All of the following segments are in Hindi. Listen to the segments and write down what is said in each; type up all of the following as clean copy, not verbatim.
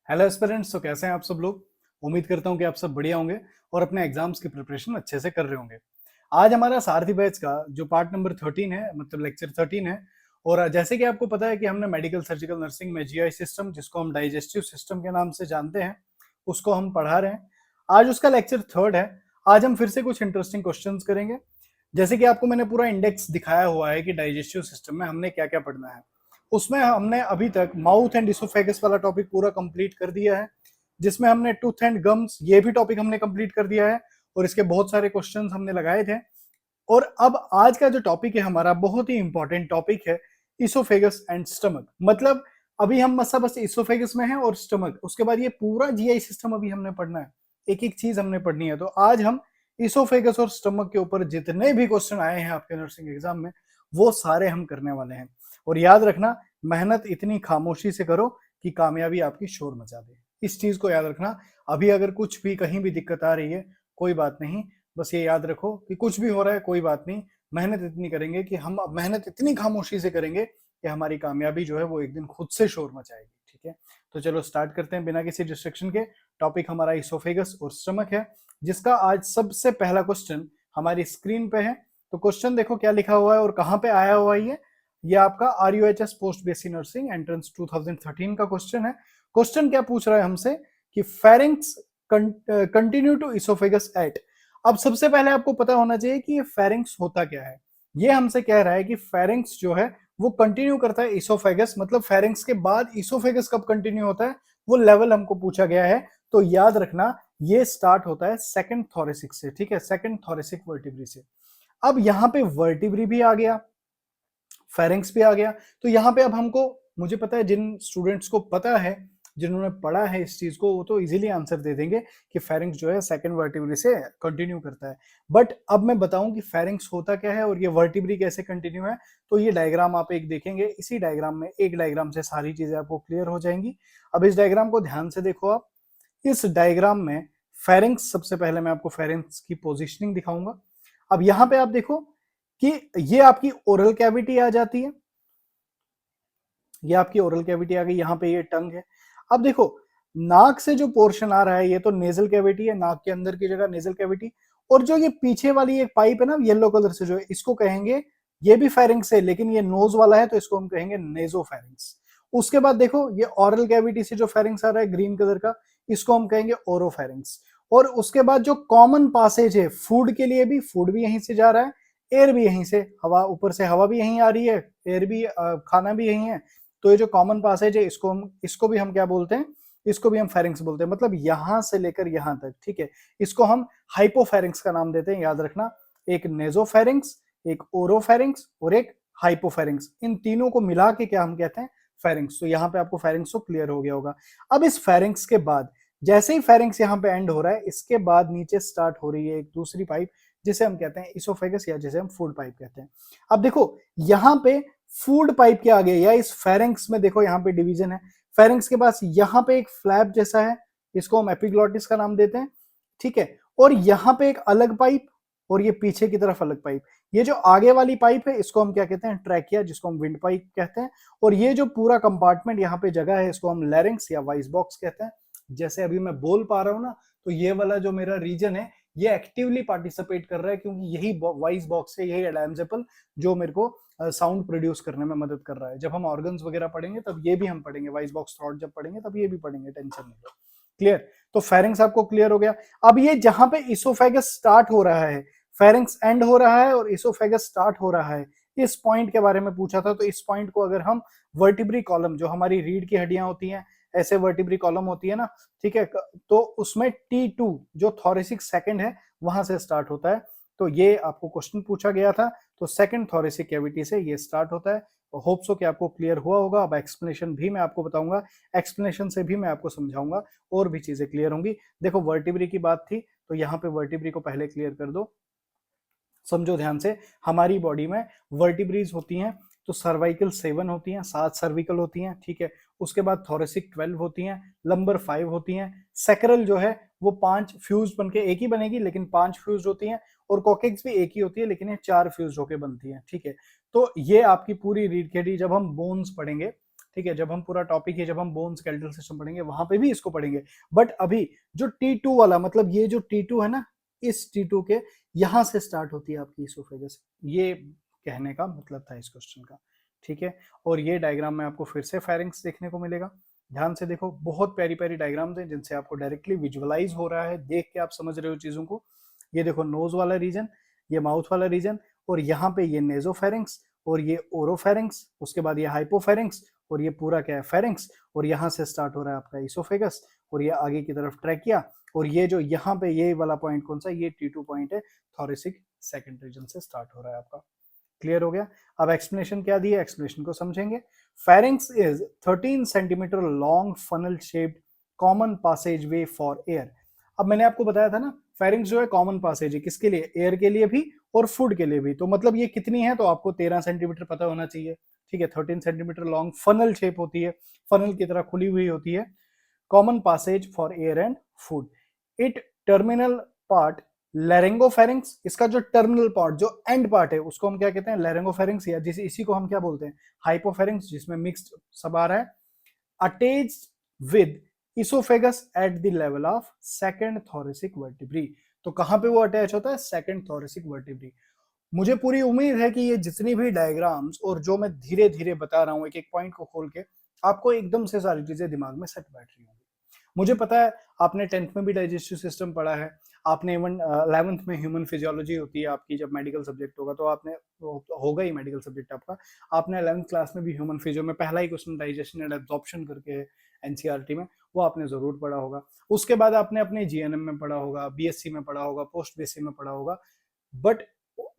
हेलो एस्पिरेंट्स, तो कैसे हैं आप सब लोग। उम्मीद करता हूं कि आप सब बढ़िया होंगे और अपने एग्जाम्स की प्रिपरेशन अच्छे से कर रहे होंगे। आज हमारा सारथी बैच का जो पार्ट नंबर 13 है, मतलब लेक्चर 13 है। और जैसे कि आपको पता है कि हमने मेडिकल सर्जिकल नर्सिंग में जीआई सिस्टम, जिसको हम डाइजेस्टिव सिस्टम के नाम से जानते हैं, उसको हम पढ़ा रहे हैं। आज उसका लेक्चर 3 है। आज हम फिर से कुछ इंटरेस्टिंग क्वेश्चंस करेंगे। जैसे कि आपको मैंने पूरा इंडेक्स दिखाया हुआ है कि डाइजेस्टिव सिस्टम में हमने क्या क्या पढ़ना है। उसमें हमने अभी तक माउथ एंड इसोफेगस वाला टॉपिक पूरा कंप्लीट कर दिया है, जिसमें हमने टूथ एंड गम्स ये भी टॉपिक हमने कंप्लीट कर दिया है और इसके बहुत सारे क्वेश्चंस हमने लगाए थे। और अब आज का जो टॉपिक है हमारा बहुत ही इंपॉर्टेंट टॉपिक है, इसोफेगस एंड स्टमक। मतलब अभी हम बस इसोफेगस में है और स्टमक, उसके बाद ये पूरा जीआई सिस्टम अभी हमने पढ़ना है। एक एक चीज हमने पढ़नी है। तो आज हम इसोफेगस और स्टमक के ऊपर जितने भी क्वेश्चन आए हैं आपके नर्सिंग एग्जाम में, वो सारे हम करने वाले हैं। और याद रखना, मेहनत इतनी खामोशी से करो कि कामयाबी आपकी शोर मचा दे। इस चीज को याद रखना। अभी अगर कुछ भी कहीं भी दिक्कत आ रही है, कोई बात नहीं, बस ये याद रखो कि कुछ भी हो रहा है कोई बात नहीं, मेहनत इतनी करेंगे कि हम मेहनत इतनी खामोशी से करेंगे कि हमारी कामयाबी जो है वो एक दिन खुद से शोर मचाएगी। ठीक है, तो चलो स्टार्ट करते हैं बिना किसी डिस्ट्रक्शन के। टॉपिक हमारा इसोफेगस और स्टमक है, जिसका आज सबसे पहला क्वेश्चन हमारी स्क्रीन पे है। तो क्वेश्चन देखो क्या लिखा हुआ है और कहाँ पे आया हुआ है। ये आपका RUHS post basic nursing entrance 2013 का क्वेश्चन है। क्वेश्चन क्या पूछ रहा है हमसे कि pharynx continue to oesophagus at. अब सबसे पहले आपको पता होना चाहिए कि ये फेरिंक्स होता क्या है। ये हमसे कह रहा है कि फेरिंक्स जो है वो कंटिन्यू करता है इसोफेगस, मतलब फेरिंक्स के बाद इसोफेगस कब कंटिन्यू होता है वो लेवल हमको पूछा गया है। तो याद रखना, ये स्टार्ट होता है सेकंड थोरेसिक से। ठीक है, सेकंड थोरेसिक वर्टिब्री से। अब यहाँ पे वर्टिब्री भी आ गया, फेरिंक्स भी आ गया। तो यहाँ पे अब हमको, मुझे पता है जिन स्टूडेंट्स को पता है, जिन्होंने पढ़ा है इस चीज को, वो तो इजीली आंसर दे देंगे कि फेरिंक्स जो है सेकंड वर्टिब्री से कंटिन्यू करता है। बट अब मैं बताऊं कि फेरिंक्स होता क्या है और ये वर्टिब्री कैसे कंटिन्यू है। तो ये डायग्राम आप एक देखेंगे, इसी डायग्राम में, एक डायग्राम से सारी चीजें आपको क्लियर हो जाएंगी। अब इस डायग्राम को ध्यान से देखो आप। इस डायग्राम में फेरिंक्स, सबसे पहले मैं आपको फेरिंक्स की पोजिशनिंग दिखाऊंगा। अब यहाँ पे आप देखो कि ये आपकी ओरल कैविटी आ जाती है, ये आपकी ओरल कैविटी आ गई। यहाँ पे ये टंग है। अब देखो, नाक से जो पोर्शन आ रहा है ये तो नेजल कैविटी है, नाक के अंदर की जगह नेजल कैविटी। और जो ये पीछे वाली एक पाइप है ना येलो कलर से, जो है इसको कहेंगे, ये भी फेरिंक्स है लेकिन ये नोज वाला है तो इसको हम कहेंगे नेजोफेरिंक्स। उसके बाद देखो, ये ओरल कैविटी से जो फेरिंक्स आ रहा है ग्रीन कलर का, इसको हम कहेंगे ओरोफेरिंक्स। और उसके बाद जो कॉमन पासेज है फूड के लिए भी, फूड भी यहीं से जा रहा है, एयर भी यहीं से, हवा ऊपर से हवा भी यहीं आ रही है, एयर भी, खाना भी यहीं है। तो ये जो कॉमन पासेज है इसको भी हम क्या बोलते हैं, इसको भी हम फेरिंक्स बोलते हैं। मतलब यहां से लेकर यहां तक। ठीक है, इसको हम हाइपोफेरिंक्स का नाम देते हैं, याद रखना। एक नेजोफेरिंक्स, एक ओरोफेरिंक्स और एक हाइपोफेरिंक्स, इन तीनों को मिला के क्या हम कहते हैं, फेरिंक्स। तो यहाँ पे आपको फेरिंक्स तो क्लियर हो गया होगा। अब इस फेरिंक्स के बाद, जैसे ही फेरिंक्स यहाँ पे एंड हो रहा है, इसके बाद नीचे स्टार्ट हो रही है एक दूसरी पाइप, जिसे हम कहते हैं इसोफेगस, या जिसे हम फूड पाइप कहते हैं। अब देखो, यहाँ पे फूड पाइप के आगे या इस फेरिंक्स में देखो, यहाँ पे डिवीजन है। फेरिंक्स के पास यहाँ पे एक फ्लैप जैसा है, इसको हम एपिग्लॉटिस का नाम देते हैं। ठीक है, और यहाँ पे एक अलग पाइप और ये पीछे की तरफ अलग पाइप। ये जो आगे वाली पाइप है इसको हम क्या कहते हैं, ट्रैकिया, जिसको हम विंड पाइप कहते हैं। और ये जो पूरा कंपार्टमेंट यहाँ पे जगह है, इसको हम लैरिंक्स या वॉइस बॉक्स कहते हैं। जैसे अभी मैं बोल पा रहा हूँ ना, तो ये वाला जो मेरा रीजन है ये एक्टिवली पार्टिसिपेट कर रहा है, क्योंकि यही वॉइस बॉक्स है, यही एडेंजेपल जो मेरे को साउंड प्रोड्यूस करने में मदद कर रहा है। जब हम ऑर्गन्स वगैरह पढ़ेंगे तब ये भी हम पढ़ेंगे, वॉइस बॉक्स थ्रॉट जब पढ़ेंगे तब ये भी पढ़ेंगे, टेंशन नहीं लो। क्लियर? तो फेरिंक्स आपको क्लियर हो गया। अब ये जहां पे इसोफेगस स्टार्ट हो रहा है, फेरिंक्स एंड हो रहा है और इसोफेगस स्टार्ट हो रहा है, इस पॉइंट के बारे में पूछा था। तो इस पॉइंट को अगर हम वर्टिब्री कॉलम, जो हमारी रीढ़ की हड्डियां होती हैं, ऐसे वर्टिब्री कॉलम होती है ना, ठीक है, तो उसमें T2 जो थोरेसिक सेकंड है वहां से स्टार्ट होता है। तो ये आपको क्वेश्चन पूछा गया था। तो सेकंड थोरेसिक कैविटी से ये स्टार्ट होता है। होप सो कि आपको क्लियर हुआ होगा। अब एक्सप्लेनेशन भी मैं आपको बताऊंगा, एक्सप्लेनेशन से भी मैं आपको समझाऊंगा, और भी चीजें क्लियर होंगी। देखो, वर्टिब्री की बात थी तो यहाँ पे वर्टिब्री को पहले क्लियर कर दो। समझो ध्यान से, हमारी बॉडी में वर्टिब्रीज होती हैं। तो सर्वाइकल 7 होती हैं, 7 सर्विकल होती हैं। ठीक है, उसके बाद थोरेसिक 12 होती हैं, लंबर 5 होती हैं, सैक्रल जो है वो 5 फ्यूज बन के एक ही बनेगी लेकिन 5 फ्यूज होती हैं, और कॉकेक्स भी एक ही होती है लेकिन ये 4 फ्यूज होके बनती हैं। ठीक है, तो ये आपकी पूरी रीढ़ की हड्डी, जब हम बोन्स पढ़ेंगे, ठीक है, जब हम पूरा टॉपिक है, जब हम बोन स्केलेटल सिस्टम पढ़ेंगे वहां पे भी इसको पढ़ेंगे। बट अभी जो T2 वाला, मतलब ये जो T2 है ना, इस T2 के यहां से स्टार्ट होती है आपकी इसोफेगस, ये कहने का मतलब था इस क्वेश्चन का, ठीक है। और ये डायग्राम में आपको फिर से फेरिंग्स देखने को मिलेगा। ध्यान से देखो, बहुत प्यारी प्यारी डायग्राम्स हैं जिनसे आपको डायरेक्टली विजुअलाइज हो रहा है, देख के आप समझ रहे हो चीजों को। ये देखो नोज वाला रीजन, ये माउथ वाला रीजन, और यहाँ पे ये नेजोफेरिंग्स, और ये ओरोफेरिंग्स, उसके बाद ये हाइपोफेरिंग्स, और ये पूरा क्या है फेरिंग्स, और यहाँ से स्टार्ट हो रहा है आपका इसोफेगस, और ये आगे की तरफ ट्रैकिया, और ये जो यहाँ पे ये वाला पॉइंट कौन सा, ये T2 पॉइंट है, थोरेसिक सेकंड रीजन से स्टार्ट हो रहा है आपका। क्लियर हो गया। अब एक्सप्लेनेशन क्या दी है, एक्सप्लेनेशन को समझेंगे। Pharynx is 13 centimetre long funnel shaped common passage way for air. अब मैंने आपको बताया था ना, फेरिंग्स जो है कॉमन पासेज है, किसके लिए, एयर के लिए भी और फूड के लिए भी। तो मतलब ये कितनी है, तो आपको 13 सेंटीमीटर पता होना चाहिए, ठीक है। 13 सेंटीमीटर लॉन्ग फनल शेप होती है, फनल की तरह खुली हुई होती है, common passage for air and food. It terminal part laryngopharynx, इसका जो टर्मिनल पार्ट, जो एंड पार्ट है, उसको हम क्या कहते हैं, लैरिंगोफेरिंग्स, या जिस इसी को हम क्या बोलते हैं, हाइपोफेरिंग्स, जिसमें मिक्स्ड सब आ रहा है। Attached with oesophagus at the level of second thoracic vertebrae. तो कहां पे वो अटैच होता है, सेकंड थोरेसिक वर्टिब्री। मुझे पूरी उम्मीद है कि ये जितनी भी डायग्राम्स और जो मैं धीरे धीरे बता रहा हूं एक एक पॉइंट को खोल के, आपको एकदम से सारी चीजें दिमाग में सेट बैठ रही होंगी। मुझे पता है आपने 10th में भी डाइजेस्टिव सिस्टम पढ़ा है, आपने इवन 11th में ह्यूमन फिजियोलॉजी होती है आपकी, जब मेडिकल सब्जेक्ट होगा तो आपने होगा ही मेडिकल सब्जेक्ट आपका, आपने 11th क्लास में भी ह्यूमन फिजियो में पहला ही क्वेश्चन डाइजेशन एंड एब्जॉर्प्शन करके है एनसीईआरटी में, वो आपने जरूर पढ़ा होगा। उसके बाद आपने अपने जीएनएम में पढ़ा होगा, बीएससी में पढ़ा होगा, पोस्ट बीएससी में पढ़ा होगा। बट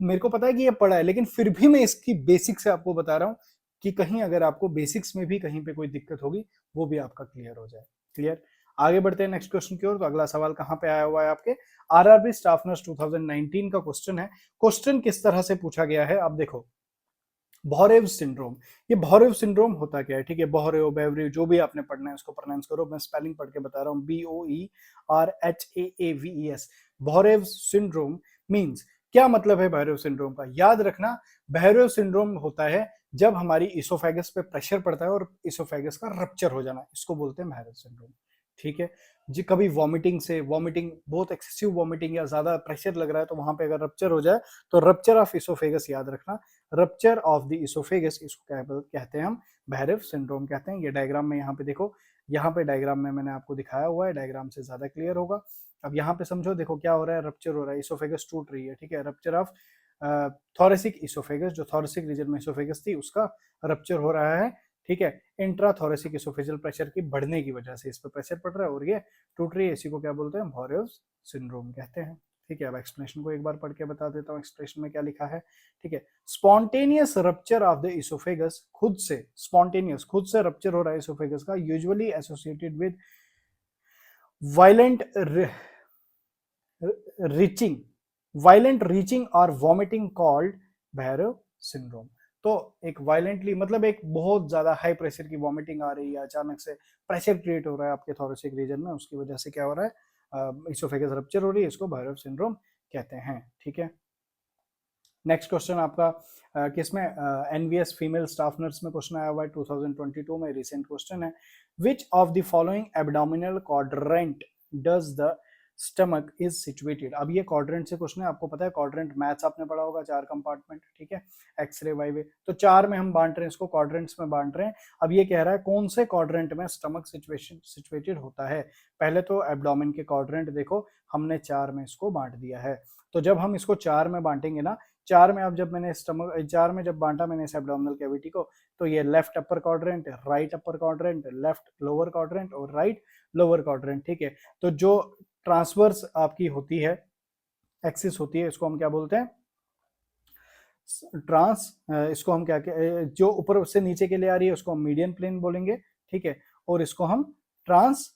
मेरे को पता है कि ये पढ़ा है, लेकिन फिर भी मैं इसकी बेसिक से आपको बता रहा हूँ कि कहीं अगर आपको बेसिक्स में भी कहीं पे कोई दिक्कत होगी, वो भी आपका क्लियर हो जाए। क्लियर। आगे बढ़ते हैं नेक्स्ट क्वेश्चन की ओर। तो अगला सवाल कहां पे आया हुआ है आपके, आरआरबी स्टाफ नर्स 2019 का क्वेश्चन है। क्वेश्चन किस तरह से पूछा गया है, आप देखो, बोरेव सिंड्रोम। ये बोरेव सिंड्रोम होता क्या है, ठीक है, बोरेव बेवरेव जो भी आपने पढ़ना है उसको प्रोनाउंस करो, मैं स्पेलिंग पढ़ के बता रहा हूँ, BOERHAAVES। बोरेव सिंड्रोम मींस, क्या मतलब है बोरेव सिंड्रोम का, याद रखना, बोरेव सिंड्रोम होता है जब हमारी इसोफेगस पे प्रेशर पड़ता है और इसोफेगस का रप्चर हो जाना, इसको बोलते हैं बोरेव सिंड्रोम, ठीक है जी। कभी वॉमिटिंग से, वॉमिटिंग बहुत एक्सेसिव वॉमिटिंग या ज्यादा प्रेशर लग रहा है, तो वहां पे अगर रप्चर हो जाए तो रप्चर ऑफ इसोफेगस, याद रखना, रप्चर ऑफ द इसोफेगस, इसको कहते हैं हम बोरेव सिंड्रोम कहते हैं। ये डायग्राम में यहाँ पे देखो, यहाँ पे डायग्राम में मैंने आपको दिखाया हुआ है, डायग्राम से ज्यादा क्लियर होगा। अब यहाँ पे समझो, देखो क्या हो रहा है, रप्चर हो रहा है, इसोफेगस टूट रही है, ठीक है, रप्चर ऑफ थोरेसिक इसोफेगस, जो थोरेसिक रीजन में इसोफेगस थी उसका रप्चर हो रहा है, ठीक है, इंट्राथोरेसिक इसोफेजियल प्रेशर की बढ़ने की वजह से इस पर प्रेशर पड़ रहा है और ये टूट रही है, इसी को क्या बोलते हैं, बोरेव सिंड्रोम कहते हैं, ठीक है। अब एक्सप्लेनेशन को एक बार पढ़ के बता देता हूँ, एक्सप्लेनेशन में क्या लिखा है, ठीक है। Spontaneous rupture of the oesophagus, खुद से स्पॉन्टेनियस, खुद से रप्चर हो रहा है इसोफेगस का, usually associated with violent reaching, violent reaching और वॉमिटिंग कॉल्ड बोरेव सिंड्रोम। तो एक वायलेंटली मतलब एक बहुत ज्यादा हाई प्रेशर की वॉमिटिंग आ रही है, अचानक से प्रेशर क्रिएट हो रहा है आपके थोरेसिक रीजन में, उसकी वजह से क्या हो रहा है, इसोफेगस रप्चर हो रही है, इसको बोरेव सिंड्रोम कहते हैं, ठीक है। नेक्स्ट क्वेश्चन आपका किसमें, एनवीएस फीमेल स्टाफ नर्स में क्वेश्चन आया हुआ है 2022 में, रिसेंट क्वेश्चन है। Which of the following abdominal quadrant does the stomach is situated. अब ये क्वाड्रेंट से क्वेश्चन है, आपको पता है क्वाड्रेंट मैथ्स आपने पढ़ा होगा, 4 कंपार्टमेंट, ठीक है, एक्सरे वाई वे, तो 4 में हम बांट रहे हैं इसको, क्वाड्रेंट्स में बांट रहे हैं। अब ये कह रहा है कौन से क्वाड्रेंट में स्टमक सिचुएटेड होता है। पहले तो एब्डोमेन के क्वाड्रेंट देखो, हमने 4 में इसको बांट दिया है, तो जब हम इसको 4 में बांटेंगे ना, 4 में अब जब मैंने स्टमक 4 में जब बांटा मैंने इस एब्डोमिनल कैविटी को, तो ये left upper quadrant, right upper quadrant, left lower quadrant और राइट लोअर क्वाड्रेंट, ठीक है। तो जो ट्रांसवर्स आपकी होती है, एक्सिस होती है, इसको हम क्या बोलते हैं, ट्रांस, इसको हम क्या, जो ऊपर से नीचे के लिए आ रही है उसको हम मीडियन प्लेन बोलेंगे, ठीक है, और इसको हम ट्रांस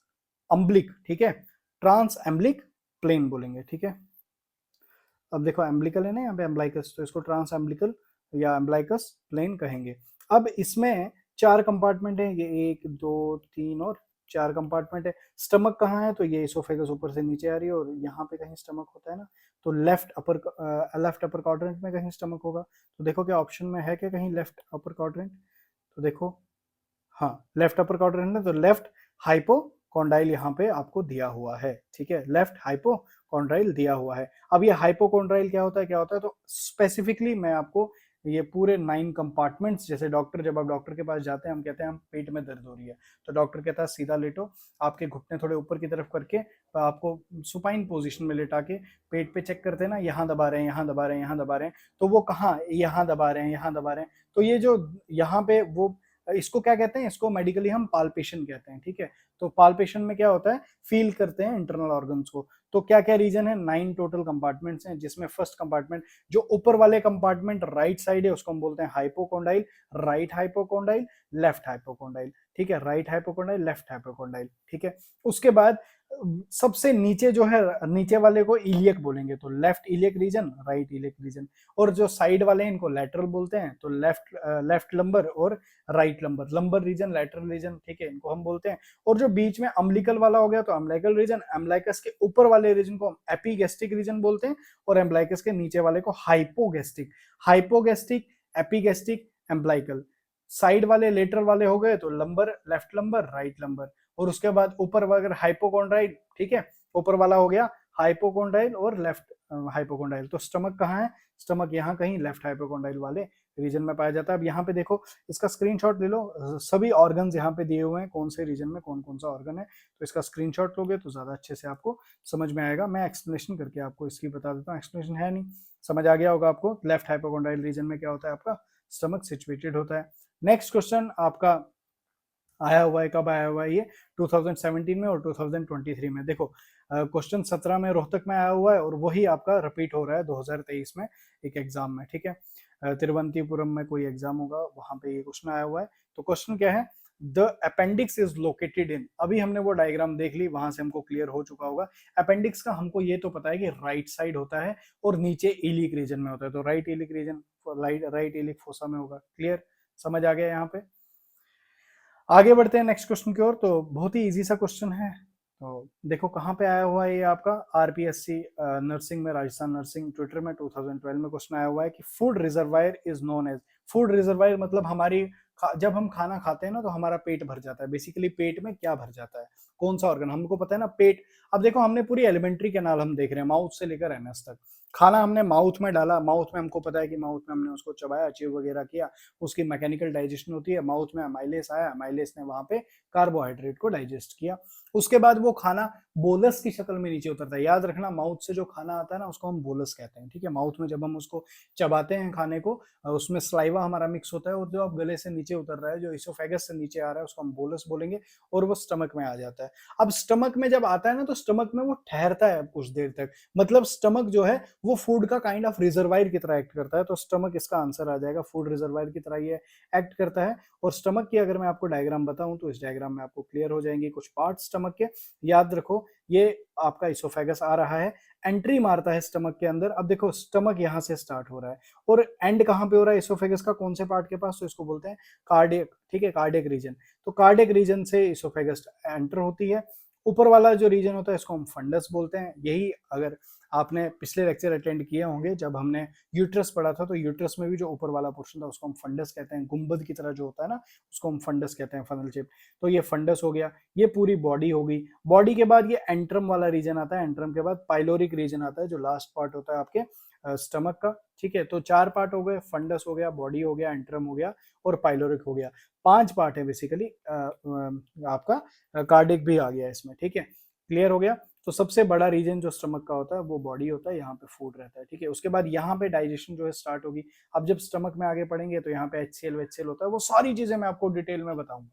अम्ब्लिक, ठीक है, ट्रांस एम्ब्लिक प्लेन बोलेंगे, ठीक है। अब देखो एम्ब्लिकल है ना यहाँ पे एम्ब्लाइकस, तो इसको ट्रांस एम्ब्लिकल या एम्ब्लाइकस प्लेन कहेंगे। अब इसमें 4 कंपार्टमेंट है, ये 1 2 3 और 4 कंपार्टमेंट है। स्टमक कहाँ है, तो ये इसोफेगस ऊपर से नीचे आ रही है और यहाँ पे कहीं स्टमक होता है ना, तो लेफ्ट अपर क्वाड्रेंट में कहीं स्टमक होगा। तो देखो क्या ऑप्शन में है क्या कहीं लेफ्ट अपर क्वाड्रेंट, तो देखो हाँ, लेफ्ट अपर क्वाड्रेंट है तो लेफ्ट हाइपोकॉन्डाइल यहाँ पे आपको दिया हुआ है, ठीक है, लेफ्ट हाइपोकॉन्ड्राइल दिया हुआ है। अब ये हाइपोकॉन्ड्राइल क्या होता है, तो स्पेसिफिकली मैं आपको ये पूरे 9 कंपार्टमेंट्स, जैसे डॉक्टर, जब आप डॉक्टर के पास जाते हैं, हम कहते हैं हम पेट में दर्द हो रही है, तो डॉक्टर कहता है सीधा लेटो, आपके घुटने थोड़े ऊपर की तरफ करके आपको सुपाइन पोजीशन में लेटा के पेट पे चेक करते हैं ना, यहाँ दबा रहे हैं, यहाँ दबा रहे हैं, यहाँ दबा रहे हैं, तो वो कहाँ, यहाँ दबा रहे हैं, यहाँ दबा रहे हैं, तो ये जो यहाँ पे वो, इसको क्या कहते हैं, इसको मेडिकली हम पाल्पेशन कहते हैं, ठीक है। तो पाल्पेशन में क्या होता है, फील करते हैं इंटरनल ऑर्गन्स को। तो क्या क्या रीजन है, 9 टोटल कंपार्टमेंट्स हैं, जिसमें फर्स्ट कंपार्टमेंट जो ऊपर वाले कंपार्टमेंट राइट साइड है उसको हम बोलते हैं हाइपोकॉन्डाइल, राइट हाइपोकॉन्डाइल, लेफ्ट हाइपोकॉन्डाइल, ठीक है, राइट हाइपोकॉन्डाइल, लेफ्ट हाइपोकॉन्डाइल, ठीक है। उसके बाद सबसे नीचे जो है, नीचे वाले को इलियक बोलेंगे, तो left iliac region, right iliac region, और जो साइड वाले हैं इनको लैटरल बोलते हैं, तो लेफ्ट लंबर और right lumbar, lumbar region, lateral region, ठीक है, इनको हम बोलते हैं। और जो बीच में अम्बिलिकल वाला हो गया तो अम्बिलिकल रीजन, एम्ब्लाइकस के ऊपर वाले रीजन को हम एपिगैस्ट्रिक रीजन बोलते हैं, और एम्ब्लाइकस के नीचे वाले को hypogastric, hypogastric, epigastric, umbilical. Side वाले लेटरल वाले हो गए तो lumbar, left lumbar, right lumbar, और उसके बाद ऊपर अगर हाइपोकॉन्ड्राइल, ठीक है, ऊपर वाला हो गया हाइपोकॉन्ड्राइल और लेफ्ट हाइपोकॉन्ड्राइल। तो स्टमक कहाँ है, स्टमक यहाँ कहीं लेफ्ट हाइपोकॉन्ड्राइल वाले रीजन में पाया जाता है। अब यहाँ पे देखो, इसका स्क्रीनशॉट ले लो, सभी ऑर्गन्स यहाँ पे दिए हुए हैं, कौन से रीजन में कौन कौन सा ऑर्गन है, तो इसका स्क्रीनशॉट लोगे तो ज्यादा अच्छे से आपको समझ में आएगा। मैं एक्सप्लेनेशन करके आपको इसकी बता देता हूँ, एक्सप्लेनेशन है नहीं, समझ आ गया होगा आपको। लेफ्ट हाइपोकॉन्ड्राइल रीजन में क्या होता है, आपका स्टमक सिचुएटेड होता है। नेक्स्ट क्वेश्चन आपका आया हुआ है, कब आया हुआ है ये, 2017 में और 2023 में। देखो क्वेश्चन 17 में रोहतक में आया हुआ है और वही आपका रिपीट हो रहा है 2023 में एक एग्जाम में, ठीक है। तिरुवनंतपुरम में कोई एग्जाम होगा, वहां पे ये क्वेश्चन आया हुआ है। तो क्वेश्चन क्या है, the appendix is located in, अभी हमने वो डायग्राम देख ली, वहां से हमको क्लियर हो चुका होगा। अपेंडिक्स का हमको ये तो पता है कि राइट साइड होता है और नीचे इलिक रीजन में होता है, तो right iliac region, right iliac fossa में होगा। क्लियर, समझ आ गया यहाँ पे। आगे बढ़ते हैं नेक्स्ट क्वेश्चन की ओर। तो बहुत ही इजी सा क्वेश्चन है, तो देखो कहाँ पे आया हुआ है ये आपका, आरपीएससी नर्सिंग में, राजस्थान नर्सिंग ट्विटर में 2012 में क्वेश्चन आया हुआ है कि food reservoir is known as, food reservoir मतलब हमारी जब हम खाना खाते हैं ना तो हमारा पेट भर जाता है। बेसिकली पेट में क्या भर जाता है, कौन सा ऑर्गन, हमको पता है ना पेट। अब देखो हमने पूरी एलिमेंट्री कैनाल हम देख रहे हैं, माउथ से लेकर एनएस तक, खाना हमने माउथ में डाला, माउथ में हमको पता है कि माउथ में हमने उसको चबाया, अचीव वगैरह किया, उसकी मैकेनिकल डाइजेशन होती है, माउथ में अमाइलेस आया, अमाइलेस ने वहां पे कार्बोहाइड्रेट को डाइजेस्ट किया, उसके बाद वो खाना बोलस की शक्ल में नीचे उतरता है। याद रखना, माउथ से जो खाना आता है ना उसको हम बोलस कहते हैं, ठीक है। माउथ में जब हम उसको चबाते हैं खाने को, उसमें स्लाइवा हमारा मिक्स होता है, और जो अब गले से नीचे उतर रहा है, जो इसोफेगस से नीचे आ रहा है, उसको हम बोलस बोलेंगे, और वो स्टमक में आ जाता है। अब स्टमक में जब आता है ना तो स्टमक में वो ठहरता है कुछ देर तक, मतलब स्टमक जो है वो फूड का काइंड ऑफ रिजर्वायर की तरह एक्ट करता है, तो स्टमक इसका आंसर आ जाएगा, फूड रिजर्वायर की तरह ये एक्ट करता है। और स्टमक की अगर मैं आपको डायग्राम बताऊं तो इस डायग्राम में आपको क्लियर हो जाएंगे कुछ पार्ट स्टमक के। याद रखो, ये आपका इसोफेगस आ रहा है, एंट्री मारता है स्टमक के अंदर। अब देखो स्टमक यहाँ से स्टार्ट हो रहा है और एंड कहाँ पे हो रहा है इसोफेगस का, कौन से पार्ट के पास, तो इसको बोलते हैं कार्डियक, ठीक है, कार्डियक रीजन। तो कार्डियक रीजन से इसोफेगस एंटर होती है। ऊपर वाला जो रीजन होता है इसको हम फंडस बोलते हैं। यही अगर आपने पिछले लेक्चर अटेंड किए होंगे जब हमने यूट्रस पढ़ा था, तो यूट्रस में भी जो ऊपर वाला पोर्शन था उसको हम फंडस कहते हैं, गुंबद की तरह जो होता है ना उसको हम फंडस कहते हैं, फनल शेप। तो ये फंडस हो गया, ये पूरी बॉडी हो गई। बॉडी के बाद ये एंट्रम वाला रीजन आता है, एंट्रम के बाद पाइलोरिक रीजन आता है जो लास्ट पार्ट होता है आपके स्टमक का, ठीक है। तो 4 पार्ट हो गए, फंडस हो गया, बॉडी हो गया, एंट्रम हो गया और पाइलोरिक हो गया। 5 पार्ट है बेसिकली, आपका कार्डिक भी आ गया इसमें, ठीक है। क्लियर हो गया। तो सबसे बड़ा रीजन जो स्टमक का होता है वो बॉडी होता है, यहाँ पे फूड रहता है, ठीक है। उसके बाद यहाँ पे डाइजेशन जो है स्टार्ट होगी। अब जब स्टमक में आगे पढ़ेंगे तो यहाँ पे एचसीएल वेचसीएल होता है, वो सारी चीजें मैं आपको डिटेल में बताऊंगा।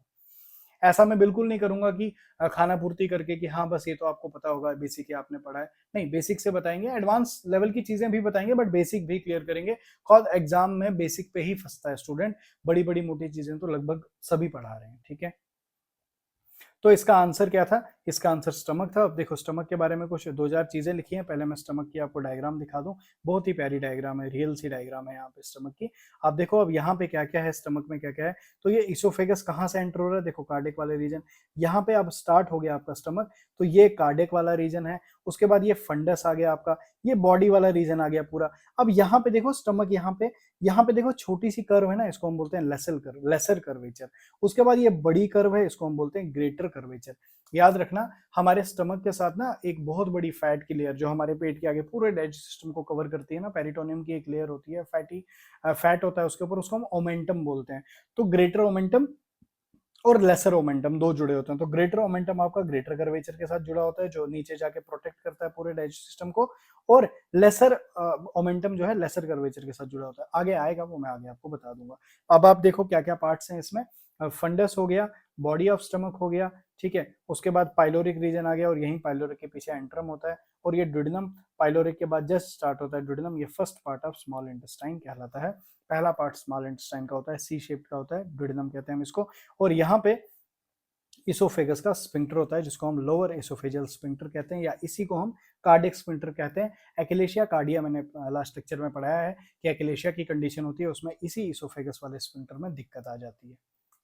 ऐसा मैं बिल्कुल नहीं करूंगा कि खाना पूर्ति करके कि हाँ बस ये तो आपको पता होगा, बेसिक ही आपने पढ़ा है, नहीं, बेसिक से बताएंगे, एडवांस लेवल की चीजें भी बताएंगे, बट बेसिक भी क्लियर करेंगे। खुद एग्जाम में बेसिक पे ही फंसता है स्टूडेंट, बड़ी बड़ी मोटी चीजें तो लगभग सभी पढ़ा रहे हैं, ठीक है। तो इसका आंसर क्या था, इसका आंसर स्टमक था। अब देखो स्टमक के बारे में कुछ 2-4 चीजें लिखी हैं। पहले मैं स्टमक की आपको डायग्राम दिखा दूं। बहुत ही प्यारी डायग्राम है, रियल सी डायग्राम है यहाँ पे स्टमक की। आप देखो अब यहाँ पे क्या क्या है, स्टमक में क्या क्या है। तो ये इसोफेगस कहाँ से एंटर हो रहा है, देखो कार्डिक वाले रीजन। यहाँ पे अब स्टार्ट हो गया आपका स्टमक, तो ये कार्डिक वाला रीजन है। उसके बाद ये फंडस आ गया आपका, ये बॉडी वाला रीजन आ गया पूरा। अब यहाँ पे देखो स्टमक, यहाँ पे देखो छोटी सी कर्व है ना, इसको हम बोलते हैं लेसर कर्व, लेसर कर्वेचर। उसके बाद ये बड़ी कर्व है, इसको हम बोलते हैं ग्रेटर कर्वेचर। याद रखना हमारे स्टमक के साथ ना एक बहुत बड़ी फैट की लेयर जो हमारे पेट के आगे पूरे डाइजेस्ट सिस्टम को कवर करती है ना, पेरिटोनियम की एक लेयर होती है, फैटी फैट होता है उसके ऊपर, उसको हम ओमेंटम बोलते हैं। तो ग्रेटर ओमेंटम और लेसर ओमेंटम दो जुड़े होते हैं। तो ग्रेटर ओमेंटम आपका ग्रेटर कर्वेचर के साथ जुड़ा होता है, जो नीचे जाके प्रोटेक्ट करता है पूरे डाइजेस्ट सिस्टम को, और लेसर ओमेंटम जो है लेसर कर्वेचर के साथ जुड़ा होता है। आगे आएगा वो मैं आगे आपको बता दूंगा। अब आप देखो क्या क्या पार्ट्स हैं इसमें। फंडस हो गया, बॉडी ऑफ स्टमक हो गया, ठीक है। उसके बाद पाइलोरिक रीजन आ गया, और यहीं पाइलोरिक के पीछे एंट्रम होता है, और ये ड्यूडेनम पाइलोरिक के बाद जस्ट स्टार्ट होता है ड्यूडेनम। ये first part of small intestine कहलाता है। पहला पार्ट स्मॉल इंटेस्टाइन का होता है, सी शेप का होता है, ड्यूडेनम कहते हैं हम इसको। और यहाँ पे इसोफेगस का स्फिंक्टर होता है, जिसको हम लोअर एसोफेजियल स्फिंक्टर कहते हैं, या इसी को हम कार्डिक स्फिंक्टर कहते हैं। एक्लेशिया कार्डिया मैंने लास्ट लेक्चर में पढ़ाया है कि एक्लेशिया की कंडीशन होती है, उसमें इसी इसोफेगस वाले स्फिंक्टर में दिक्कत आ जाती है।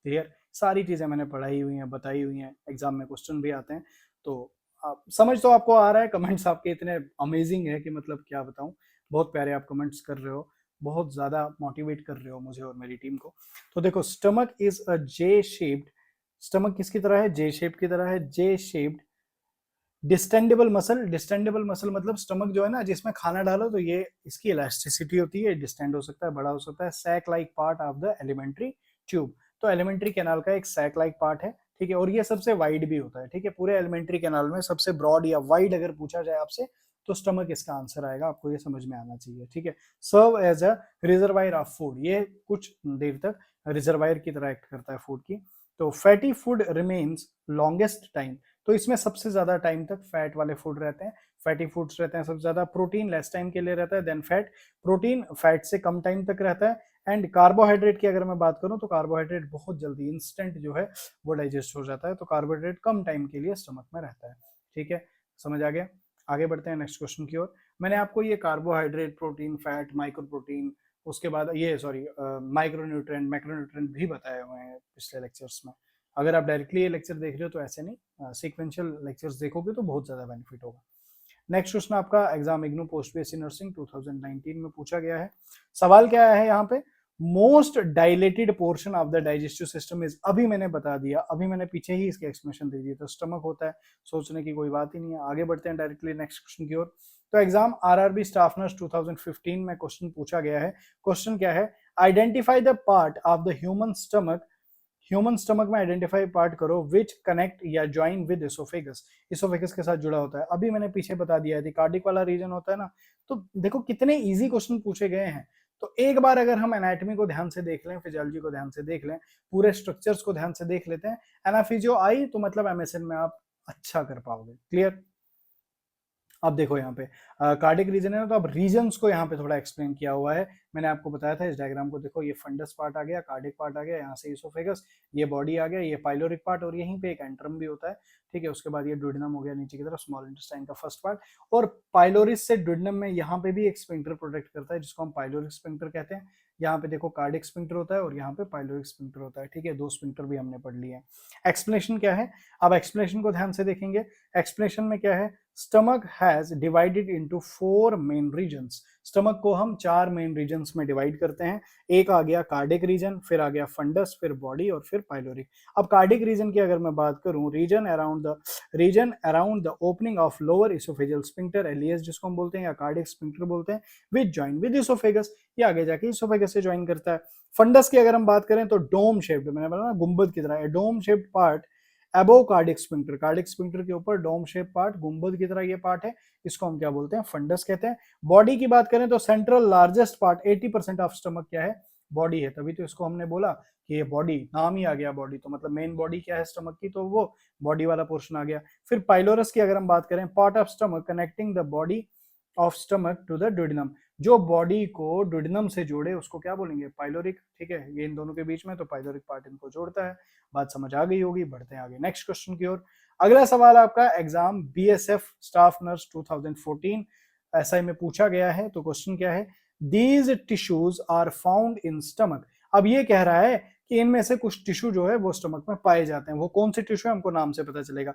क्लियर, सारी चीजें मैंने पढ़ाई हुई हैं, बताई हुई हैं, एग्जाम में क्वेश्चन भी आते हैं। तो आप समझ तो आपको आ रहा है, कमेंट्स आपके इतने अमेजिंग है कि मतलब क्या बताऊं। बहुत प्यारे आप कमेंट्स कर रहे हो, बहुत ज्यादा मोटिवेट कर रहे हो मुझे और मेरी टीम को। तो देखो stomach is a J shaped, stomach किसकी तरह है, जे शेप की तरह है, जे शेप्ड डिस्टेंडेबल मसल। डिस्टेंडेबल मसल मतलब स्टमक जो है ना, जिसमें खाना डालो तो ये इसकी इलास्टिसिटी होती है, डिस्टेंड हो सकता है, बड़ा हो सकता है। Sac like part of the alimentary tube, तो एलिमेंट्री कैनाल का एक सैक लाइक पार्ट है, ठीक है। और ये सबसे वाइड भी होता है, ठीक है। पूरे एलिमेंट्री कैनाल में सबसे ब्रॉड या वाइड अगर पूछा जाए आपसे, तो स्टमक इसका आंसर आएगा, आपको ये समझ में आना चाहिए, ठीक है। Serve as a reservoir of food, ये कुछ देर तक रिजर्वायर की तरह एक्ट करता है फूड की। तो fatty food remains longest time, तो इसमें सबसे ज्यादा टाइम तक फैट वाले फूड रहते हैं, फैटी फूड्स रहते हैं सबसे ज्यादा। प्रोटीन लेस टाइम के लिए रहता है देन फैट, प्रोटीन फैट से कम टाइम तक रहता है। एंड कार्बोहाइड्रेट की अगर मैं बात करूं तो कार्बोहाइड्रेट बहुत जल्दी इंस्टेंट जो है वो डाइजेस्ट हो जाता है, तो कार्बोहाइड्रेट कम टाइम के लिए स्टमक में रहता है, ठीक है। समझ आ गया। आगे बढ़ते हैं नेक्स्ट क्वेश्चन की ओर। मैंने आपको ये carbohydrate, protein, fat, micro protein, उसके बाद ये सॉरी माइक्रोन्यूट्रिएंट, मैक्रोन्यूट्रिएंट भी बताए हुए हैं पिछले लेक्चर्स में। अगर आप डायरेक्टली ये लेक्चर देख रहे हो तो ऐसे नहीं, सीक्वेंशियल लेक्चर्स देखोगे तो बहुत ज्यादा बेनिफिट होगा। नेक्स्ट क्वेश्चन आपका exam IGNOU post BSc nursing 2019 में पूछा गया है। सवाल क्या है यहाँ पे, most dilated portion of the digestive system is, अभी मैंने बता दिया, अभी मैंने पीछे ही इसके एक्सप्लेनेशन दे दिए, तो स्टमक होता है, सोचने की कोई बात ही नहीं है। आगे बढ़ते हैं डायरेक्टली नेक्स्ट क्वेश्चन की ओर। तो एग्जाम आरआरबी स्टाफ नर्स 2015 में क्वेश्चन पूछा गया है। क्वेश्चन क्या है, identify the part of the human stomach, human stomach में आइडेंटिफाई पार्ट करो विच कनेक्ट या ज्वाइन विद इसोफेगस, इसोफेगस के साथ जुड़ा होता है। अभी मैंने पीछे बता दिया है, कार्डिक वाला रीजन होता है ना। तो देखो कितने इजी क्वेश्चन पूछे गए हैं। तो एक बार अगर हम एनाटॉमी को ध्यान से देख लें, फिजियोलॉजी को ध्यान से देख लें, पूरे स्ट्रक्चर्स को ध्यान से देख लेते हैं, एनाफिजियो आई तो मतलब एमएसएन में आप अच्छा कर पाओगे। क्लियर। अब देखो यहाँ पे कार्डिक रीजन है ना, तो अब रीजन्स को यहाँ पे थोड़ा एक्सप्लेन किया हुआ है। मैंने आपको बताया था इस डायग्राम को देखो, ये फंडस पार्ट आ गया, कार्डिक पार्ट आ गया, यहाँ से इसोफेगस, ये बॉडी आ गया, ये पाइलोरिक पार्ट, और यहीं पे एक एंट्रम भी होता है, ठीक है। उसके बाद ये ड्यूडेनम हो गया नीचे की तरफ, स्मॉल इंटेस्टाइन का फर्स्ट पार्ट। और पाइलोरिस से ड्यूडेनम में यहाँ पे भी एक स्फिंक्टर प्रोटेक्ट करता है, जिसको हम पाइलोरिक स्फिंक्टर कहते हैं। यहाँ पे देखो कार्डिक स्फिंक्टर होता है और यहाँ पे पाइलोरिक स्फिंक्टर होता है, ठीक है। दो स्फिंक्टर भी हमने पढ़ लिए हैं। एक्सप्लेनेशन क्या है, अब एक्सप्लेनेशन को ध्यान से देखेंगे। एक्सप्लेनेशन में क्या है, stomach has divided into 4 main regions, stomach को हम 4 मेन रीजन्स में डिवाइड करते हैं। एक आ गया कार्डिक रीजन, फिर आ गया फंडस, फिर बॉडी, और फिर पाइलोरिक। अब कार्डिक रीजन की अगर मैं बात करूं, region around the opening of lower oesophageal sphincter, alias जिसको हम बोलते हैं, या कार्डिक स्फिंक्टर बोलते हैं, विच जॉइन विद इसोफेगस, ये आगे जाके इसोफेगस से ज्वाइन करता है। फंडस की अगर हम बात करें तो डोम शेप्ड, मैंने बोला ना गुंबद की तरह, dome shaped part above cardiac sphincter, cardiac sphincter के ऊपर डोम शेप पार्ट, गुंबद की तरह ये पार्ट है, इसको हम क्या बोलते हैं, फंडस कहते हैं। बॉडी की बात करें तो central largest part 80% of stomach क्या है, बॉडी है, तभी तो इसको हमने बोला कि ये बॉडी, नाम ही आ गया बॉडी, तो मतलब मेन बॉडी क्या है स्टमक की, तो वो बॉडी वाला पोर्शन आ गया। फिर पाइलोरस की अगर हम बात करें, part of stomach connecting the body of stomach to the duodenum, जो बॉडी को ड्यूडेनम से जोड़े उसको क्या बोलेंगे, पाइलोरिक, ठीक है। ये इन दोनों के बीच में, तो पाइलोरिक पार्ट इनको जोड़ता है। बात समझ आ गई होगी, बढ़ते हैं आगे नेक्स्ट क्वेश्चन की ओर। अगला सवाल आपका exam BSF staff nurse 2014 SI में पूछा गया है। तो क्वेश्चन क्या है, these tissues are found in stomach. अब ये कह रहा है कि इनमें से कुछ टिश्यू जो है वो स्टमक में पाए जाते हैं। वो कौन से टिश्यू है हमको नाम से पता चलेगा।